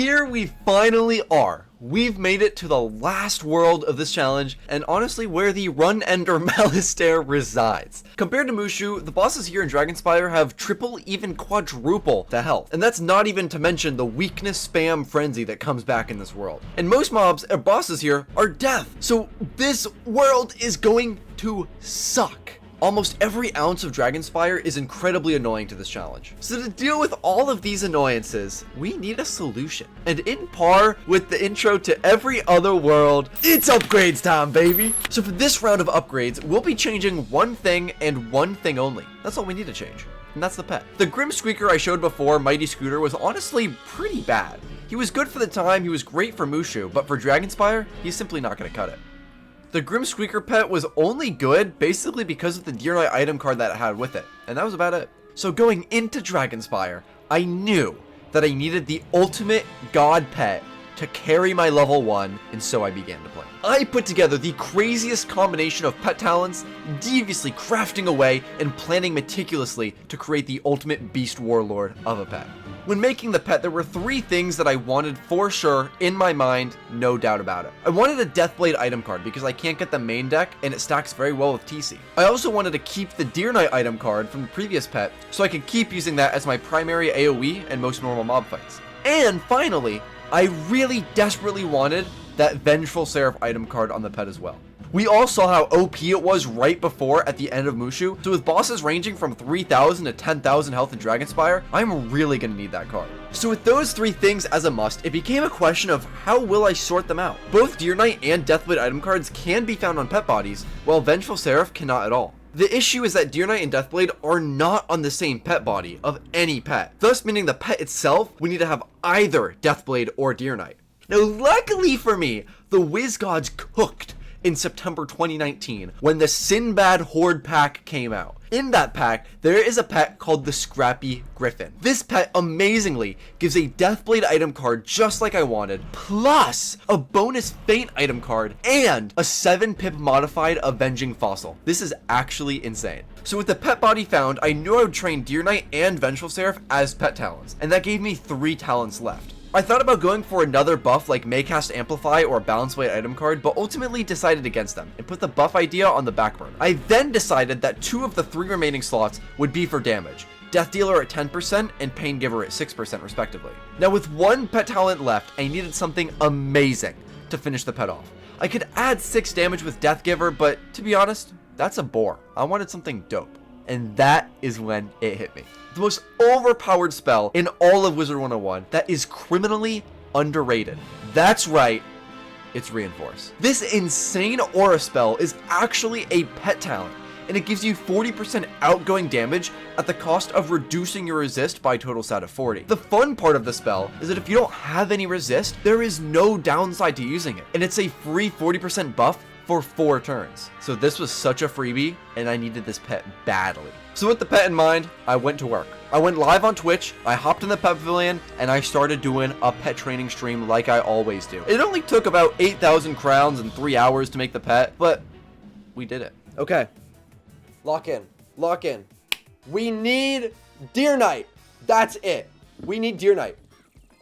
here we finally are. We've made it to the last world of this challenge, and honestly where the run-ender Malistaire resides. Compared to Mooshu, the bosses here in Dragonspyre have triple, even quadruple the health. And that's not even to mention the weakness spam frenzy that comes back in this world. And most mobs and bosses here are death. So this world is going to suck. Almost every ounce of Dragonspyre is incredibly annoying to this challenge. So to deal with all of these annoyances, we need a solution. And in par with the intro to every other world, it's upgrades time, baby! So for this round of upgrades, we'll be changing one thing and one thing only. That's all we need to change. And that's the pet. The Grim Squeaker I showed before, Mighty Scooter, was honestly pretty bad. He was good for the time, he was great for Mooshu, but for Dragonspyre, he's simply not gonna cut it. The Grim Squeaker pet was only good basically because of the Deer Knight item card that it had with it, and that was about it. So going into Dragonspyre, I knew that I needed the ultimate god pet to carry my level 1, and so I began to play. I put together the craziest combination of pet talents, deviously crafting away and planning meticulously to create the ultimate beast warlord of a pet. When making the pet, there were 3 things that I wanted for sure in my mind, no doubt about it. I wanted a Deathblade item card because I can't get the main deck and it stacks very well with TC. I also wanted to keep the Deer Knight item card from the previous pet so I could keep using that as my primary AoE and most normal mob fights. And finally, I really desperately wanted that Vengeful Seraph item card on the pet as well. We all saw how OP it was right before at the end of Mooshu, so with bosses ranging from 3,000 to 10,000 health in Dragonspyre, I'm really gonna need that card. So with those 3 things as a must, it became a question of how will I sort them out. Both Deer Knight and Deathblade item cards can be found on pet bodies, while Vengeful Seraph cannot at all. The issue is that Deer Knight and Deathblade are not on the same pet body of any pet, thus meaning the pet itself, we need to have either Deathblade or Deer Knight. Now luckily for me, the Wiz Gods cooked in September 2019 when the Sinbad Horde pack came out. In that pack, there is a pet called the Scrappy Griffin. This pet amazingly gives a Deathblade item card just like I wanted, plus a bonus Feint item card and a 7-pip modified Avenging Fossil. This is actually insane. So with the pet body found, I knew I would train Deer Knight and Vengeful Seraph as pet talents, and that gave me 3 talents left. I thought about going for another buff like Maycast Amplify or Balance Blade item card, but ultimately decided against them and put the buff idea on the back burner. I then decided that 2 of the 3 remaining slots would be for damage, Death Dealer at 10% and Pain Giver at 6% respectively. Now with 1 pet talent left, I needed something amazing to finish the pet off. I could add 6 damage with Death Giver, but to be honest, that's a bore. I wanted something dope. And that is when it hit me. The most overpowered spell in all of Wizard101 that is criminally underrated. That's right, it's Reinforce. This insane aura spell is actually a pet talent, and it gives you 40% outgoing damage at the cost of reducing your resist by a total stat of 40. The fun part of the spell is that if you don't have any resist, there is no downside to using it, and it's a free 40% buff for 4 turns. So this was such a freebie, and I needed this pet badly. So with the pet in mind, I went to work. I went live on Twitch, I hopped in the pet pavilion, and I started doing a pet training stream like I always do. It only took about 8,000 crowns and 3 hours to make the pet, but we did it. Okay. Lock in. Lock in. We need Deer Knight. That's it. We need Deer Knight.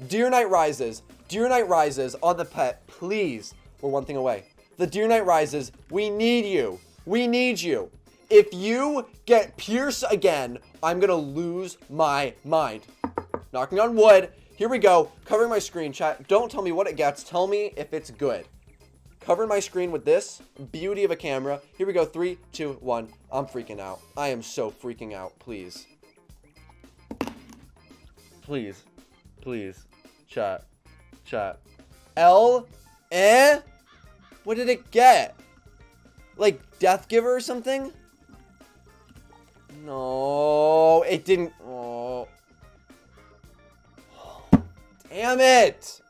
Deer Knight rises. Deer Knight rises on the pet. Please. We're 1 thing away. The Deer Knight rises. We need you. We need you. If you get Pierce again, I'm gonna lose my mind. Knocking on wood. Here we go. Covering my screen, chat. Don't tell me what it gets. Tell me if it's good. Covering my screen with this beauty of a camera. Here we go. 3, 2, 1. I'm freaking out. I am so freaking out. Please. Please. Please. Chat. Chat. What did it get? Like Death Giver or something? No, it didn't. Oh. Damn it.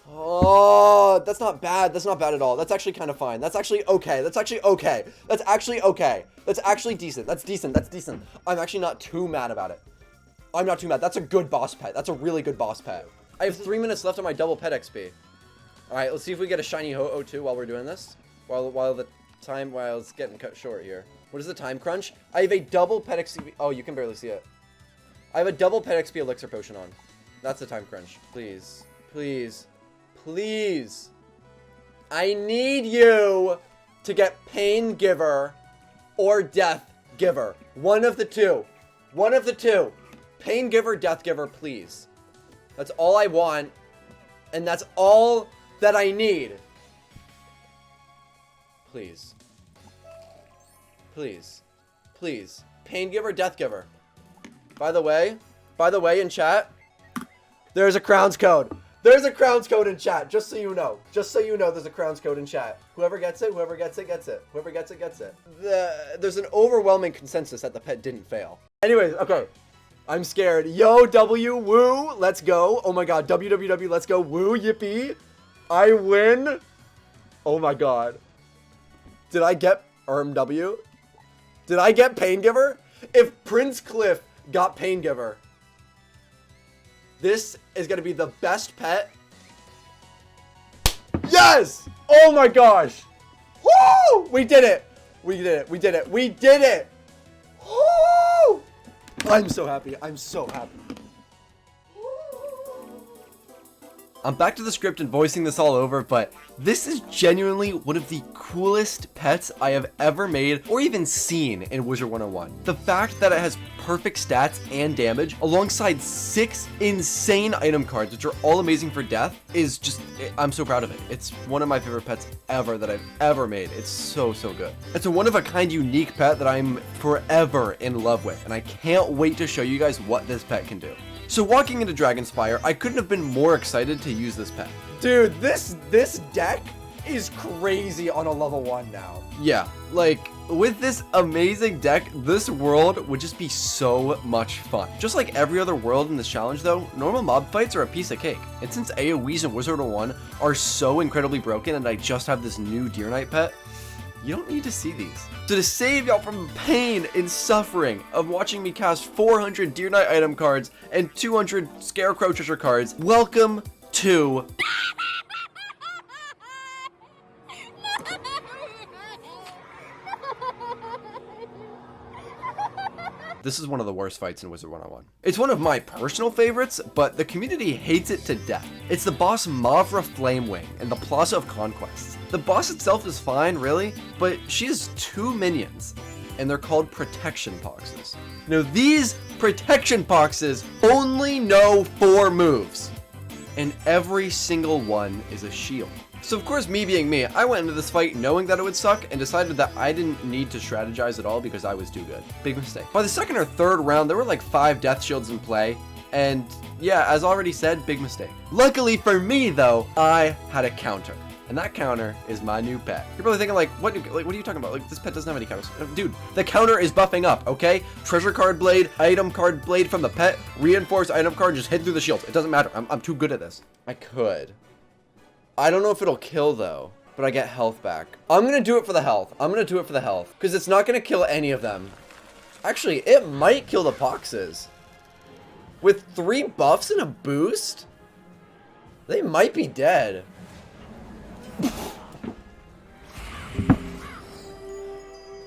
Oh, that's not bad. That's not bad at all. That's actually kind of fine. That's actually okay. That's actually okay. That's actually okay. That's actually decent. That's decent. That's decent. I'm actually not too mad about it. I'm not too mad. That's a good boss pet. That's a really good boss pet. I have 3 minutes left on my double pet XP. All right, let's see if we get a shiny Ho-Oh too while we're doing this. While it's getting cut short here. What is the time crunch? I have a double pet XP. Oh, you can barely see it. I have a double pet XP elixir potion on. That's a time crunch. Please. Please. Please. I need you to get Pain Giver or Death Giver. One of the two. One of the two. Pain Giver, Death Giver, please. That's all I want. And that's all that I need. Please. Please. Please. Pain Giver, Death Giver. By the way, in chat, there's a Crowns code. There's a Crowns code in chat, just so you know. Just so you know, there's a Crowns code in chat. Whoever gets it, whoever gets it, gets it. Whoever gets it, gets it. There's an overwhelming consensus that the pet didn't fail. Anyways, okay. I'm scared. Yo, W, woo, let's go. Oh my god, WWW, let's go. Woo, yippee. I win. Oh my god. Did I get W? Did I get Pain Giver? If Prince Cliff got Pain Giver, this is going to be the best pet. Yes! Oh my gosh. Woo! We did it. We did it. We did it. We did it. Woo! I'm so happy. I'm so happy. I'm back to the script and voicing this all over, but this is genuinely one of the coolest pets I have ever made or even seen in Wizard101. The fact that it has perfect stats and damage alongside 6 insane item cards, which are all amazing for death, is just, I'm so proud of it. It's one of my favorite pets ever that I've ever made. It's so, so good. It's a one-of-a-kind unique pet that I'm forever in love with, and I can't wait to show you guys what this pet can do. So walking into Dragonspyre, I couldn't have been more excited to use this pet. Dude, this deck is crazy on a level 1 now. Yeah, like, with this amazing deck, this world would just be so much fun. Just like every other world in this challenge though, normal mob fights are a piece of cake. And since AoEs in Wizard101 are so incredibly broken and I just have this new Deer Knight pet, you don't need to see these. So to save y'all from pain and suffering of watching me cast 400 Deer Knight item cards and 200 Scarecrow treasure cards, welcome to... This is one of the worst fights in Wizard101. It's one of my personal favorites, but the community hates it to death. It's the boss Mavra Flamewing in the Plaza of Conquests. The boss itself is fine, really, but she has 2 minions, and they're called Protection Boxes. Now, these Protection Boxes only know 4 moves, and every single one is a shield. So of course, me being me, I went into this fight knowing that it would suck and decided that I didn't need to strategize at all because I was too good. Big mistake. By the second or third round, there were like 5 death shields in play. And yeah, as already said, big mistake. Luckily for me though, I had a counter. And that counter is my new pet. You're probably thinking like, what are you talking about? Like, this pet doesn't have any counters. Dude, the counter is buffing up, okay? Treasure card blade, item card blade from the pet, reinforced item card, just hit through the shields. It doesn't matter. I'm too good at this. I could. I don't know if it'll kill though, but I get health back. I'm gonna do it for the health. I'm gonna do it for the health because it's not gonna kill any of them. Actually, it might kill the boxes. With 3 buffs and a boost, they might be dead.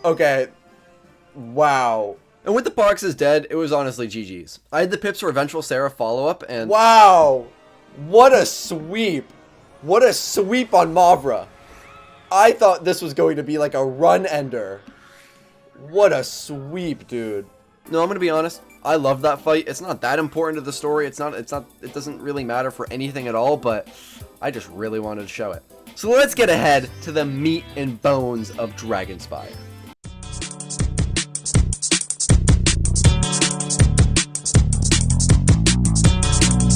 Okay. Wow. And with the boxes dead, it was honestly GG's. I had the Pips Revengeful Sarah follow-up and... Wow! What a sweep! What a sweep on Mavra. I thought this was going to be like a run ender. What a sweep, dude. No, I'm gonna be honest. I love that fight. It's not that important to the story. It doesn't really matter for anything at all, but I just really wanted to show it. So let's get ahead to the meat and bones of Dragonspyre.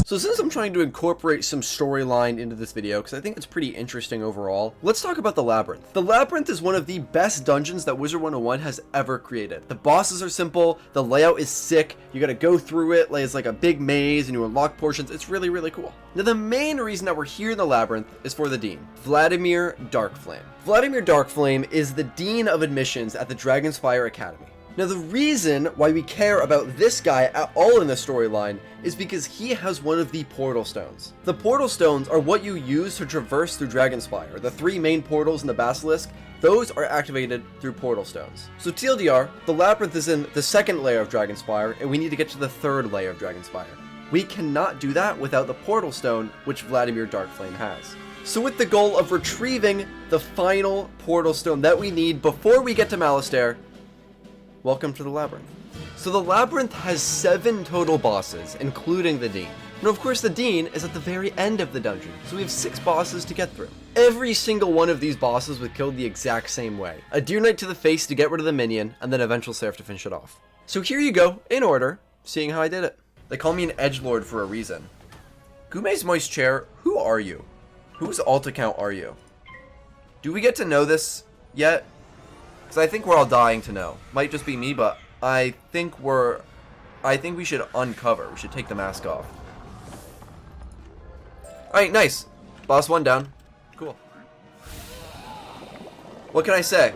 So since I'm trying to incorporate some storyline into this video, because I think it's pretty interesting overall, let's talk about the Labyrinth. The Labyrinth is one of the best dungeons that Wizard101 has ever created. The bosses are simple, the layout is sick, you gotta go through it, like it's like a big maze and you unlock portions, it's really, really cool. Now the main reason that we're here in the Labyrinth is for the Dean, Vladimir Darkflame. Vladimir Darkflame is the Dean of Admissions at the Dragonspyre Academy. Now the reason why we care about this guy at all in the storyline is because he has one of the portal stones. The portal stones are what you use to traverse through Dragonspyre. The 3 main portals in the Basilisk, those are activated through portal stones. So TLDR, the Labyrinth is in the 2nd layer of Dragonspyre and we need to get to the 3rd layer of Dragonspyre. We cannot do that without the Portal Stone, which Vladimir Darkflame has. So with the goal of retrieving the final Portal Stone that we need before we get to Malistaire, welcome to the Labyrinth. So the Labyrinth has 7 total bosses, including the Dean. And of course the Dean is at the very end of the dungeon, so we have 6 bosses to get through. Every single one of these bosses was killed the exact same way. A Deer Knight to the face to get rid of the minion, and then a Vengeful Seraph to finish it off. So here you go, in order, seeing how I did it. They call me an edgelord for a reason. Goomay's Moist Chair, who are you? Whose alt account are you? Do we get to know this yet? Because I think we're all dying to know. Might just be me, but I think we should uncover. We should take the mask off. Alright, nice. Boss 1 down. Cool. What can I say?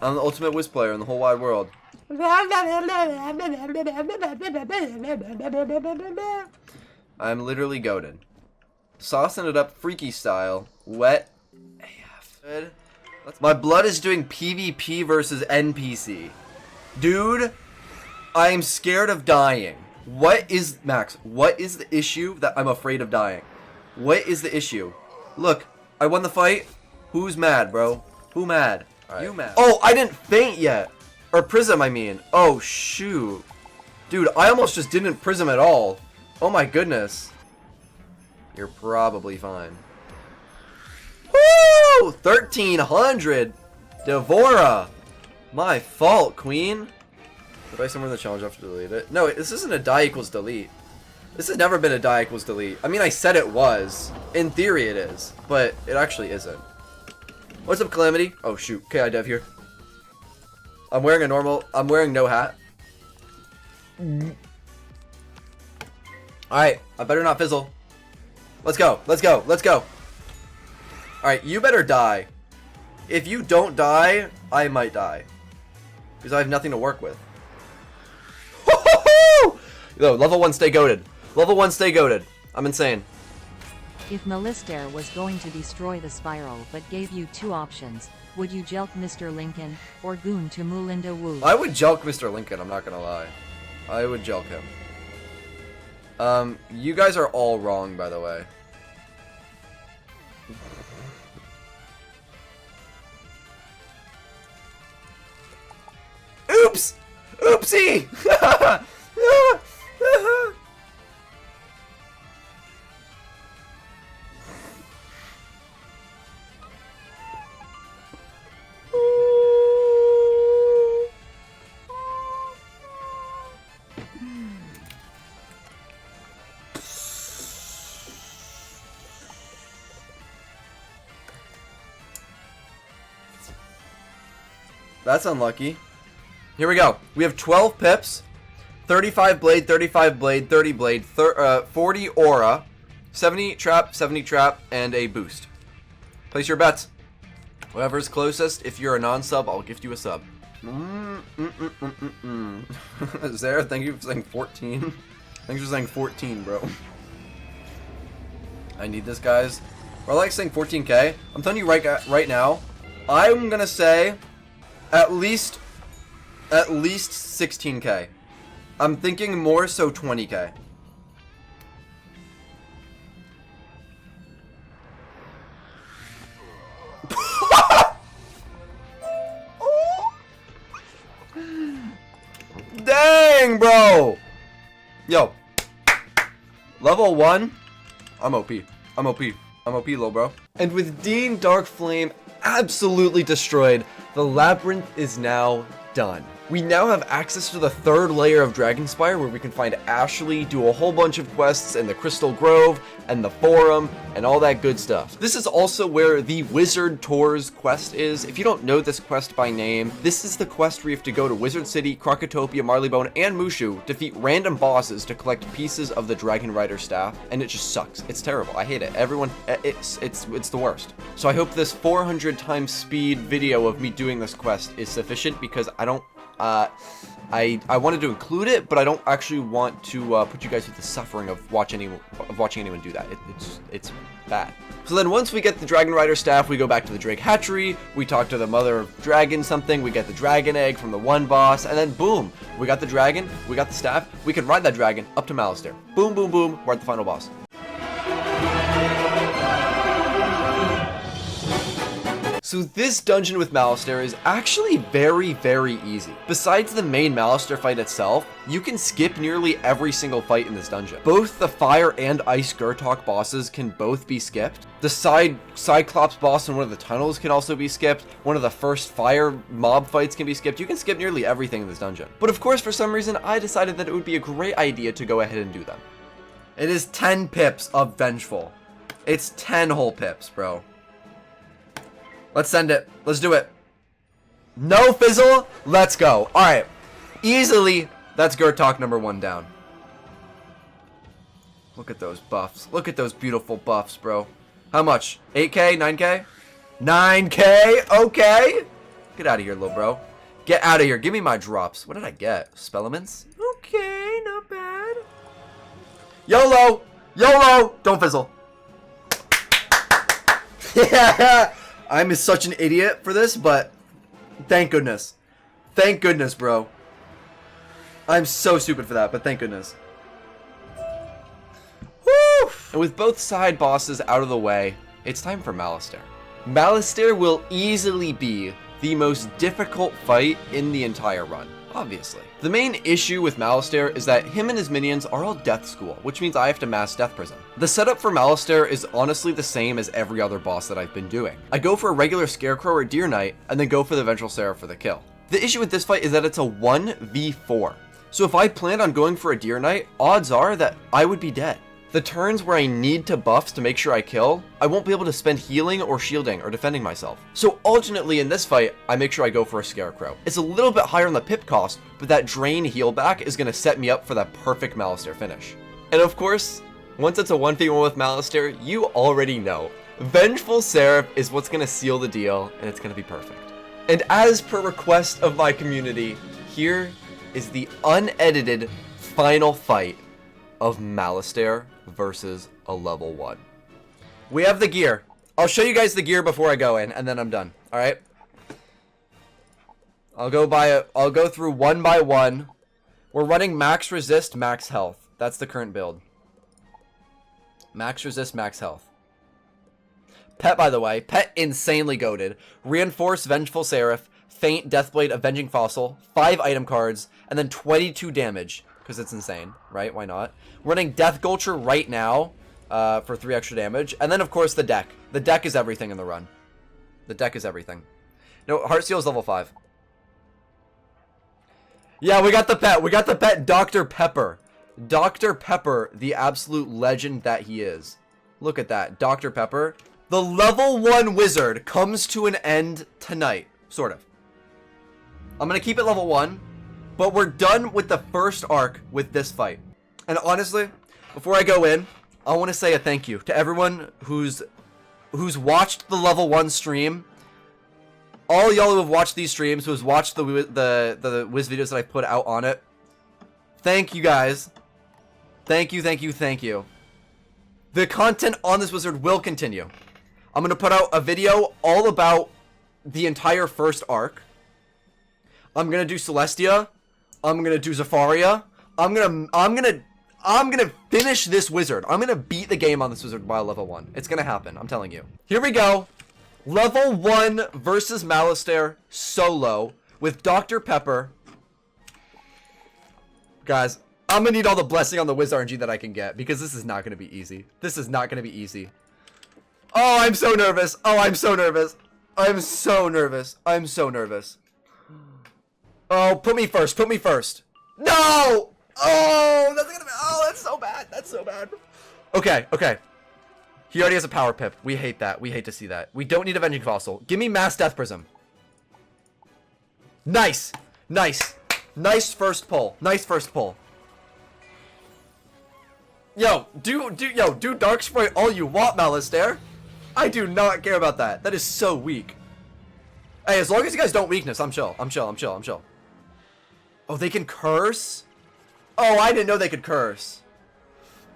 I'm the ultimate Wiz player in the whole wide world. I'm literally goated. Saucing it up freaky style. Wet AF. Good. My blood is doing PvP versus NPC. Dude, I am scared of dying. What is, Max, what is the issue that I'm afraid of dying? What is the issue? Look, I won the fight. Who's mad, bro? Who mad? Right. You mad. Oh, I didn't faint yet. Or Prism, I mean. Oh, shoot. Dude, I almost just didn't Prism at all. Oh my goodness. You're probably fine. Woo! 1300! Devora! My fault, queen. Did I somewhere in the challenge have to delete it? No, this isn't a die equals delete. This has never been a die equals delete. I mean, I said it was. In theory it is. But it actually isn't. What's up, Calamity? Oh, shoot. Okay, I dev here. I'm wearing no hat. Alright, I better not fizzle. Let's go, let's go, let's go. Alright, you better die. If you don't die, I might die. Because I have nothing to work with. Yo, level 1 stay goated. Level 1 stay goated. I'm insane. If Malistaire was going to destroy the spiral but gave you 2 options, would you jelk Mr. Lincoln, or goon to Moolinda Woo? I would jelk Mr. Lincoln, I'm not gonna lie. I would jelk him. You guys are all wrong, by the way. Oops! Oopsie! That's unlucky. Here we go. We have 12 pips, 35 blade, 35 blade, 30 blade, 40 aura, 70 trap, and a boost. Place your bets. Whoever's closest, if you're a non-sub, I'll gift you a sub. Zara, thank you for saying 14. Thanks for saying 14, bro. I need this, guys. Or I like saying 14k. I'm telling you right now, I'm gonna say at least 16k. I'm thinking more so 20k. Dang, bro. Yo. Level 1. I'm OP. I'm OP. I'm OP, little bro. And with Dean Darkflame absolutely destroyed, the labyrinth is now done. We now have access to the 3rd layer of Dragonspyre, where we can find Ashley, do a whole bunch of quests in the Crystal Grove and the Forum and all that good stuff. This is also where the Wizard Tours quest is. If you don't know this quest by name, this is the quest where you have to go to Wizard City, Krokotopia, Marleybone, and Mooshu, defeat random bosses to collect pieces of the Dragon Rider staff, and it just sucks. It's terrible. I hate it. Everyone, it's the worst. So I hope this 400 times speed video of me doing this quest is sufficient, because I don't I wanted to include it, but I don't actually want to put you guys through the suffering of watching anyone do that. It's bad. So then once we get the Dragon Rider staff, we go back to the Drake hatchery, we talk to the mother of dragon something, we get the dragon egg from the one boss, and then boom, we got the dragon, we got the staff, we can ride that dragon up to Malistaire. Boom, boom, boom, we're at the final boss. So this dungeon with Malistaire is actually very, very easy. Besides the main Malistaire fight itself, you can skip nearly every single fight in this dungeon. Both the fire and ice Gurtok bosses can both be skipped. The Cyclops boss in one of the tunnels can also be skipped. One of the first fire mob fights can be skipped. You can skip nearly everything in this dungeon. But of course, for some reason, I decided that it would be a great idea to go ahead and do them. It is 10 pips of Vengeful. It's 10 whole pips, bro. Let's send it. Let's do it. No fizzle. Let's go. All right. Easily, that's Gurtok number 1 down. Look at those buffs. Look at those beautiful buffs, bro. How much? 8K? 9K? 9K? Okay. Get out of here, little bro. Get out of here. Give me my drops. What did I get? Spellements? Okay, not bad. YOLO. YOLO. Don't fizzle. Yeah. I'm such an idiot for this, but thank goodness. Thank goodness, bro. I'm so stupid for that, but thank goodness. Woo! And with both side bosses out of the way, it's time for Malistaire. Malistaire will easily be the most difficult fight in the entire run, obviously. The main issue with Malistaire is that him and his minions are all Death School, which means I have to mass Death Prism. The setup for Malistaire is honestly the same as every other boss that I've been doing. I go for a regular Scarecrow or Deer Knight, and then go for the Vengeful Seraph for the kill. The issue with this fight is that it's a 1v4. So if I planned on going for a Deer Knight, odds are that I would be dead. The turns where I need to buffs to make sure I kill, I won't be able to spend healing or shielding or defending myself. So alternately in this fight, I make sure I go for a Scarecrow. It's a little bit higher on the pip cost, but that drain heal back is going to set me up for that perfect Malistaire finish. And of course, once it's a 1v1 with Malistaire, you already know. Vengeful Seraph is what's going to seal the deal, and it's going to be perfect. And as per request of my community, here is the unedited final fight of Malistaire versus a level 1. We have the gear. I'll show you guys the gear before I go in, and then I'm done. All right. I'll go through one by one. We're running max resist, max health. That's the current build. Max resist, max health. Pet, by the way, pet insanely goated. Reinforce, Vengeful Seraph, Faint, Deathblade, Avenging Fossil, 5 item cards, and then 22 damage. Because it's insane, right? Why not? Running Death Gulcher right now for 3 extra damage. And then, of course, the deck. The deck is everything in the run. The deck is everything. No, Heartsteel is level 5. Yeah, we got the pet. We got the pet, Dr. Pepper. Dr. Pepper, the absolute legend that he is. Look at that. Dr. Pepper. The level 1 wizard comes to an end tonight. Sort of. I'm going to keep it level 1. But we're done with the first arc with this fight. And honestly, before I go in, I want to say a thank you to everyone who's watched the level 1 stream. All y'all who have watched these streams, who has watched the Wiz videos that I put out on it. Thank you guys. Thank you, thank you, thank you. The content on this wizard will continue. I'm going to put out a video all about the entire first arc. I'm going to do Celestia. I'm gonna do Zafaria. I'm gonna finish this wizard. I'm gonna beat the game on this wizard by level 1. It's gonna happen. I'm telling you. Here we go. Level 1 versus Malistaire solo with Dr. Pepper. Guys, I'm gonna need all the blessing on the Wiz RNG that I can get because this is not gonna be easy. This is not gonna be easy. Oh, I'm so nervous. Oh, I'm so nervous. I'm so nervous. I'm so nervous. Oh, put me first. Put me first. No! Oh, that's gonna be. Oh, that's so bad. That's so bad. Okay, okay. He already has a power pip. We hate that. We hate to see that. We don't need Avenging Fossil. Give me Mass Death Prism. Nice. Nice. Nice first pull. Nice first pull. Yo, do Dark Sprite all you want, Malistaire. I do not care about that. That is so weak. Hey, as long as you guys don't weakness, I'm chill. I'm chill. I'm chill. I'm chill. Oh, they can curse? Oh, I didn't know they could curse.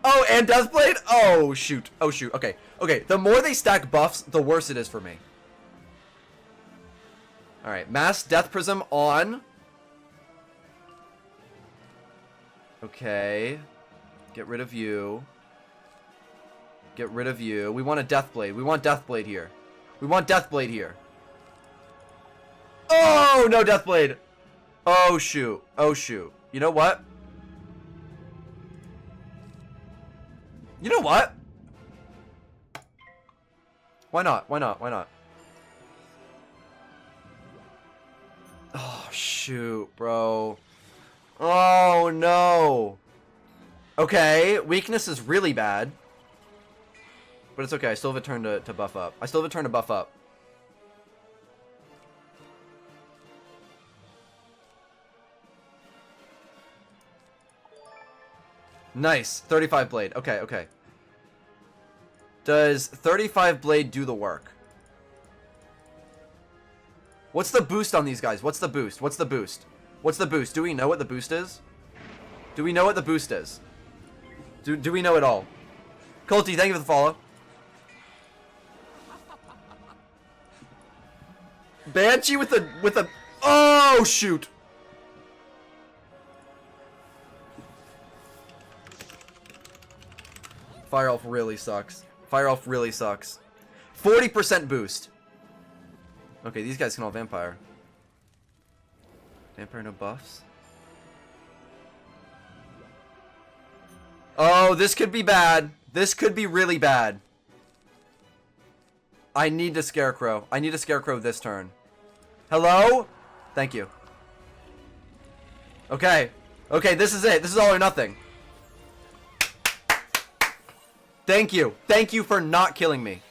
Oh, and Deathblade? Oh, shoot. Oh, shoot. Okay. Okay, the more they stack buffs, the worse it is for me. Alright, Mass Death Prism on. Okay. Get rid of you. Get rid of you. We want a Deathblade. We want Deathblade here. We want Deathblade here. Oh, no Deathblade. Oh, shoot. Oh, shoot. You know what? You know what? Why not? Why not? Why not? Oh, shoot, bro. Oh, no. Okay, weakness is really bad. But it's okay. I still have a turn to buff up. I still have a turn to buff up. Nice. 35 blade. Okay, okay. Does 35 blade do the work? What's the boost on these guys? What's the boost? What's the boost? What's the boost? Do we know what the boost is? Do we know what the boost is? Do we know it all? Colty, thank you for the follow. Banshee with a oh shoot. Fire Elf really sucks. Fire Elf really sucks. 40% boost. Okay, these guys can all Vampire. Vampire no buffs. Oh, this could be bad. This could be really bad. I need to Scarecrow. I need to Scarecrow this turn. Hello? Thank you. Okay. Okay, this is it. This is all or nothing. Thank you. Thank you for not killing me.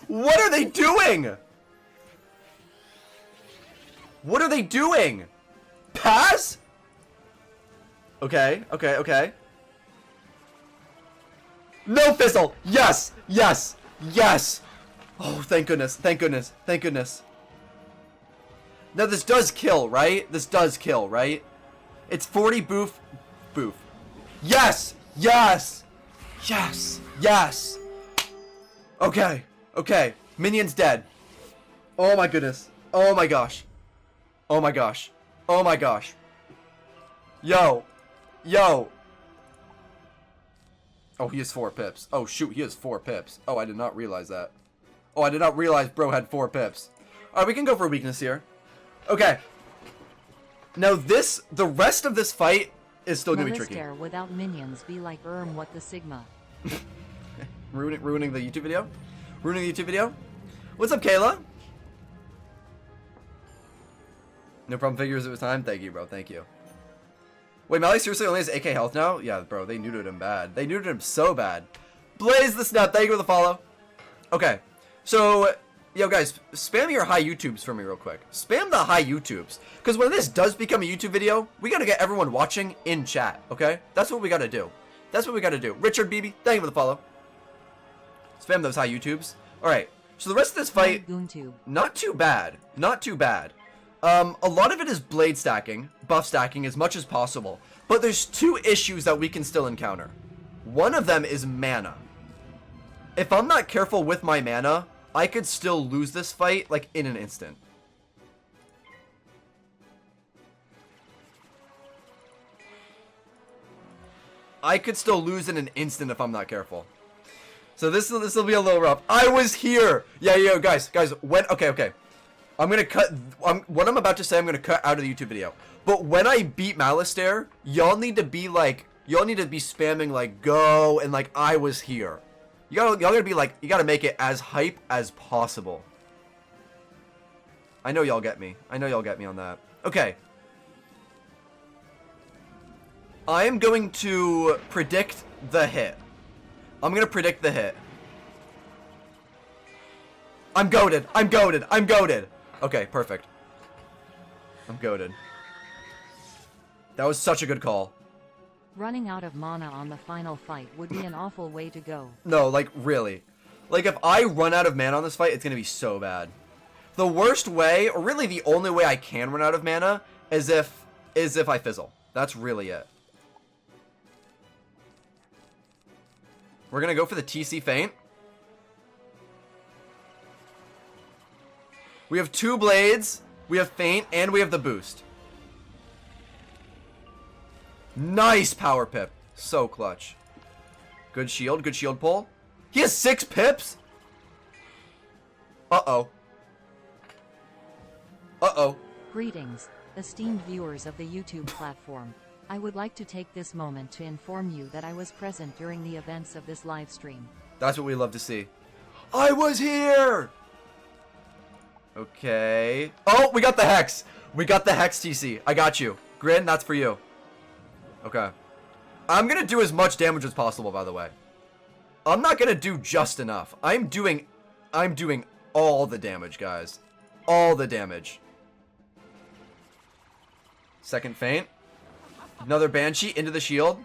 What are they doing? What are they doing? Pass? Okay, okay, okay. No Fizzle! Yes! Yes! Yes! Oh, thank goodness. Thank goodness. Thank goodness. Now this does kill, right? This does kill, right? It's 40 boof. Boof. Yes! Yes! Yes! Yes! Okay. Okay. Minion's dead. Oh my goodness. Oh my gosh. Oh my gosh. Oh my gosh. Yo. Yo. Oh, he has 4 pips. Oh, shoot. He has 4 pips. Oh, I did not realize that. Oh, I did not realize bro had 4 pips. Alright, we can go for a weakness here. Okay. Now this, the rest of this fight is still gonna be tricky. Malistaire without minions be like what the Sigma. Ruining the YouTube video? Ruining the YouTube video? What's up, Kayla? No problem figures it was time? Thank you, bro. Thank you. Wait, Mally seriously only has AK health now? Yeah, bro, they neutered him bad. They neutered him so bad. Blaze the Snap, thank you for the follow. Okay, so, yo guys, spam your high YouTubes for me real quick. Spam the high YouTubes. Because when this does become a YouTube video, we gotta get everyone watching in chat, okay? That's what we gotta do. That's what we gotta do. Richard BB, thank you for the follow. Spam those high YouTubes. Alright, so the rest of this fight, not too bad. Not too bad. A lot of it is blade stacking, buff stacking as much as possible. But there's 2 issues that we can still encounter. One of them is mana. If I'm not careful with my mana, I could still lose this fight, like, in an instant. I could still lose in an instant if I'm not careful. So this will be a little rough. I was here! Yeah, yo, guys, when, okay. I'm gonna cut, what I'm about to say I'm gonna cut out of the YouTube video. But when I beat Malistaire, y'all need to be like, y'all need to be spamming like, go, and like, I was here. Y'all gotta be like, you gotta make it as hype as possible. I know y'all get me. I know y'all get me on that. Okay. I am going to predict the hit. I'm gonna predict the hit. I'm goated. I'm goated. I'm goated. Okay, perfect. I'm goated. That was such a good call. Running out of mana on the final fight would be an awful way to go. No, like, really. Like, if I run out of mana on this fight, it's gonna be so bad. The worst way, or really the only way I can run out of mana, is if I fizzle. That's really it. We're gonna go for the TC Feint. We have 2 blades, we have Feint, and we have the boost. Nice power pip. So clutch. Good shield pull. He has 6 pips? Uh-oh. Uh-oh. Greetings, esteemed viewers of the YouTube platform. I would like to take this moment to inform you that I was present during the events of this live stream. That's what we love to see. I was here! Okay. Oh, we got the Hex. We got the Hex TC. I got you. Grin, that's for you. Okay. I'm gonna do as much damage as possible, by the way. I'm not gonna do just enough. I'm doing all the damage, guys. All the damage. Second Feint. Another Banshee into the shield.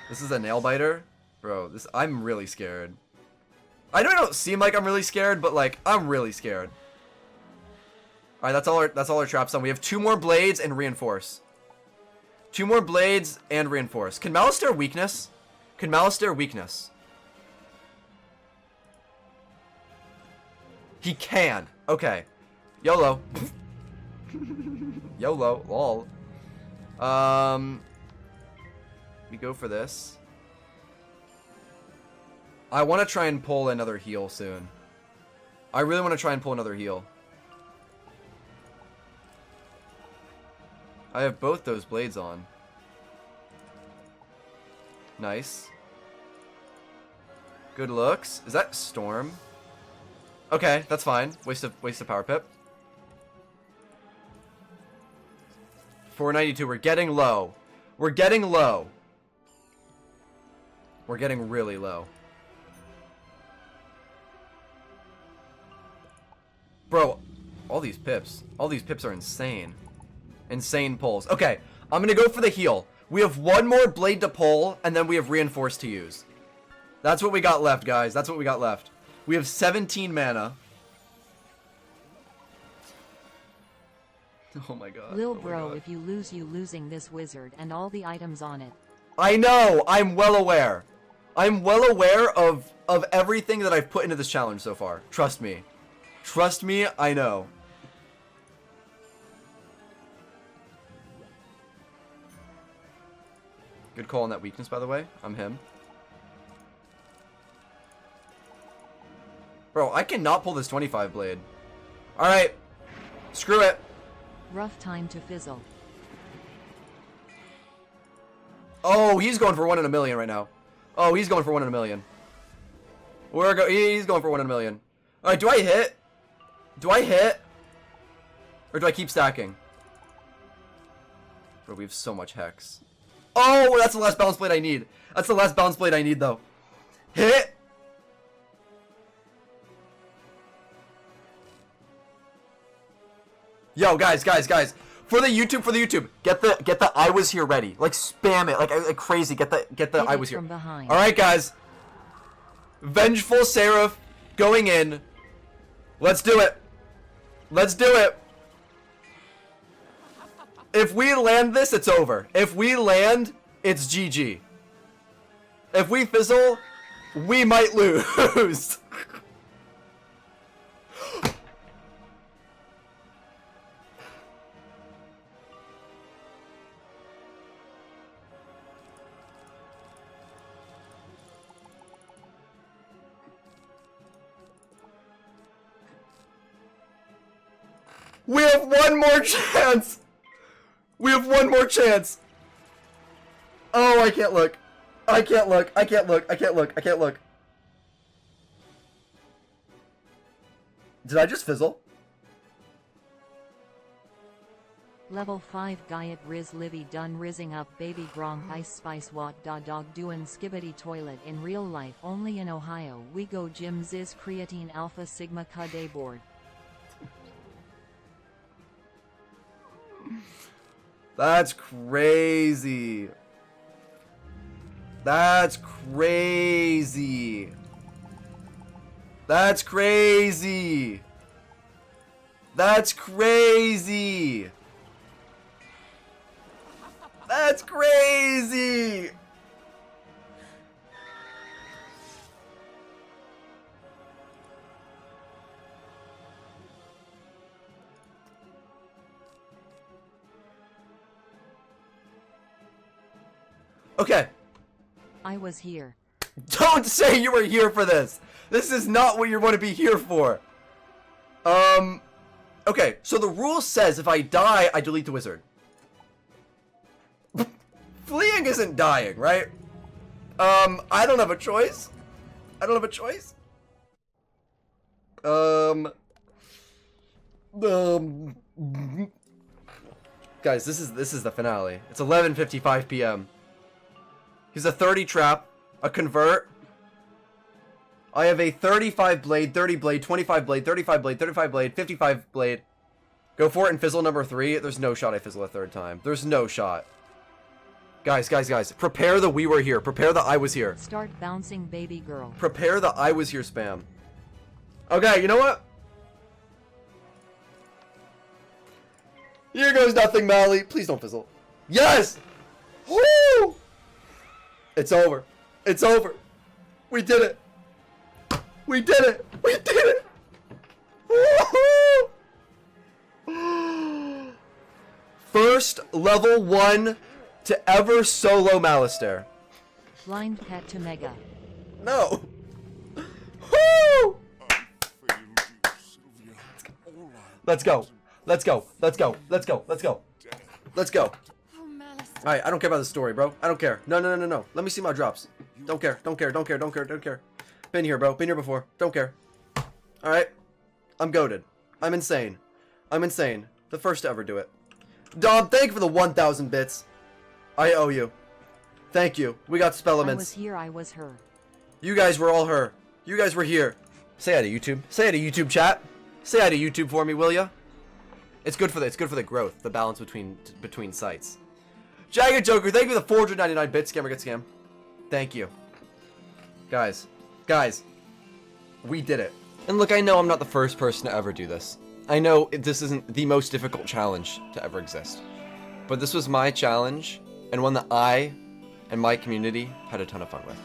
This is a nail biter. Bro, I'm really scared. I know I don't seem like I'm really scared, but like I'm really scared. Alright, that's all our traps done. We have 2 more blades and reinforce. 2 more blades and reinforce. Can Malistaire weakness? Can Malistaire weakness? He can. Okay. YOLO. YOLO. Lol. We go for this. I want to try and pull another heal soon. I really want to try and pull another heal. I have both those blades on. Nice. Good looks. Is that Storm? Okay, that's fine. Waste of power pip. 492. We're getting low. We're getting low. We're getting really low. Bro, all these pips are insane. Insane pulls. Okay, I'm gonna go for the heal. We have 1 more blade to pull, and then we have reinforce to use. That's what we got left, guys. That's what we got left. We have 17 mana. Oh my god. Lil oh my bro, god. if you lose, you losing this wizard and all the items on it. I know! I'm well aware. I'm well aware of everything that I've put into this challenge so far. Trust me. Trust me, I know. Good call on that weakness, by the way. I'm him. Bro, I cannot pull this 25 blade. Alright. Screw it. Rough time to fizzle. Oh, he's going for 1 in a million right now. Oh, he's going for 1 in a million. He's going for 1 in a million. Alright, do I hit? Do I hit? Or do I keep stacking? Bro, we have so much Hex. Oh, that's the last balance blade I need. That's the last balance blade I need, though. Hit! Yo, guys. For the YouTube. Get the I was here ready. Like spam it like crazy. Get the I was here. All right, guys. Vengeful Seraph going in. Let's do it. Let's do it. If we land this, it's over. If we land, it's GG. If we fizzle, we might lose. We have 1 more chance. We have 1 more chance. Oh, I can't look. I can't look. Did I just fizzle? Level 5 Gaiet Riz Livy done rizzing up baby gronk ice spice wat da dog doin skibbity toilet in real life only in Ohio we go gym ziz creatine alpha sigma ka day board. That's crazy. That's crazy. That's crazy. That's crazy. That's crazy. Okay. I was here. Don't say you were here for this. This is not what you want to be here for. Okay, so the rule says if I die, I delete the wizard. Fleeing isn't dying, right? I don't have a choice. I don't have a choice. Guys, this is the finale. It's 11:55 p.m. He's a 30 trap, a convert. I have a 35 blade, 30 blade, 25 blade, 35 blade, 35 blade, 55 blade. Go for it and fizzle number 3. There's no shot I fizzle a third time. There's no shot. Guys. Prepare the we were here. Prepare the I was here. Start bouncing, baby girl. Prepare the I was here spam. Okay, you know what? Here goes nothing, Mally. Please don't fizzle. Yes! Woo! It's over. It's over. We did it. We did it. We did it. Woo-hoo! First level 1 to ever solo Malistaire. Blind pet to Mega. No. Woo! Let's go. Let's go. Let's go. Let's go. Let's go. Let's go. Alright, I don't care about the story, bro. I don't care. No. Let me see my drops. Don't care. Don't care. Been here, bro. Been here before. Don't care. Alright. I'm goated. I'm insane. The first to ever do it. Dom, thank you for the 1,000 bits. I owe you. Thank you. We got spellaments. I was here, I was her. You guys were all her. You guys were here. Say hi to YouTube. Say hi to YouTube chat. Say hi to YouTube for me, will ya? It's good for the growth, the balance between sites. Jagged Joker, thank you for the 499 bits. Scammer get scam. Thank you. Guys, we did it. And look, I know I'm not the first person to ever do this. I know this isn't the most difficult challenge to ever exist. But this was my challenge, and one that I and my community had a ton of fun with.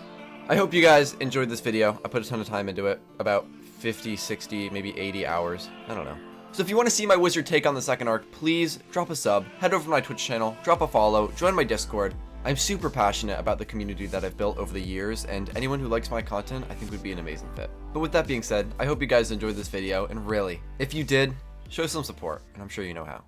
I hope you guys enjoyed this video. I put a ton of time into it, about 50, 60, maybe 80 hours. I don't know. So if you want to see my wizard take on the second arc, please drop a sub, head over to my Twitch channel, drop a follow, join my Discord. I'm super passionate about the community that I've built over the years, and anyone who likes my content I think would be an amazing fit. But with that being said, I hope you guys enjoyed this video, and really, if you did, show some support, and I'm sure you know how.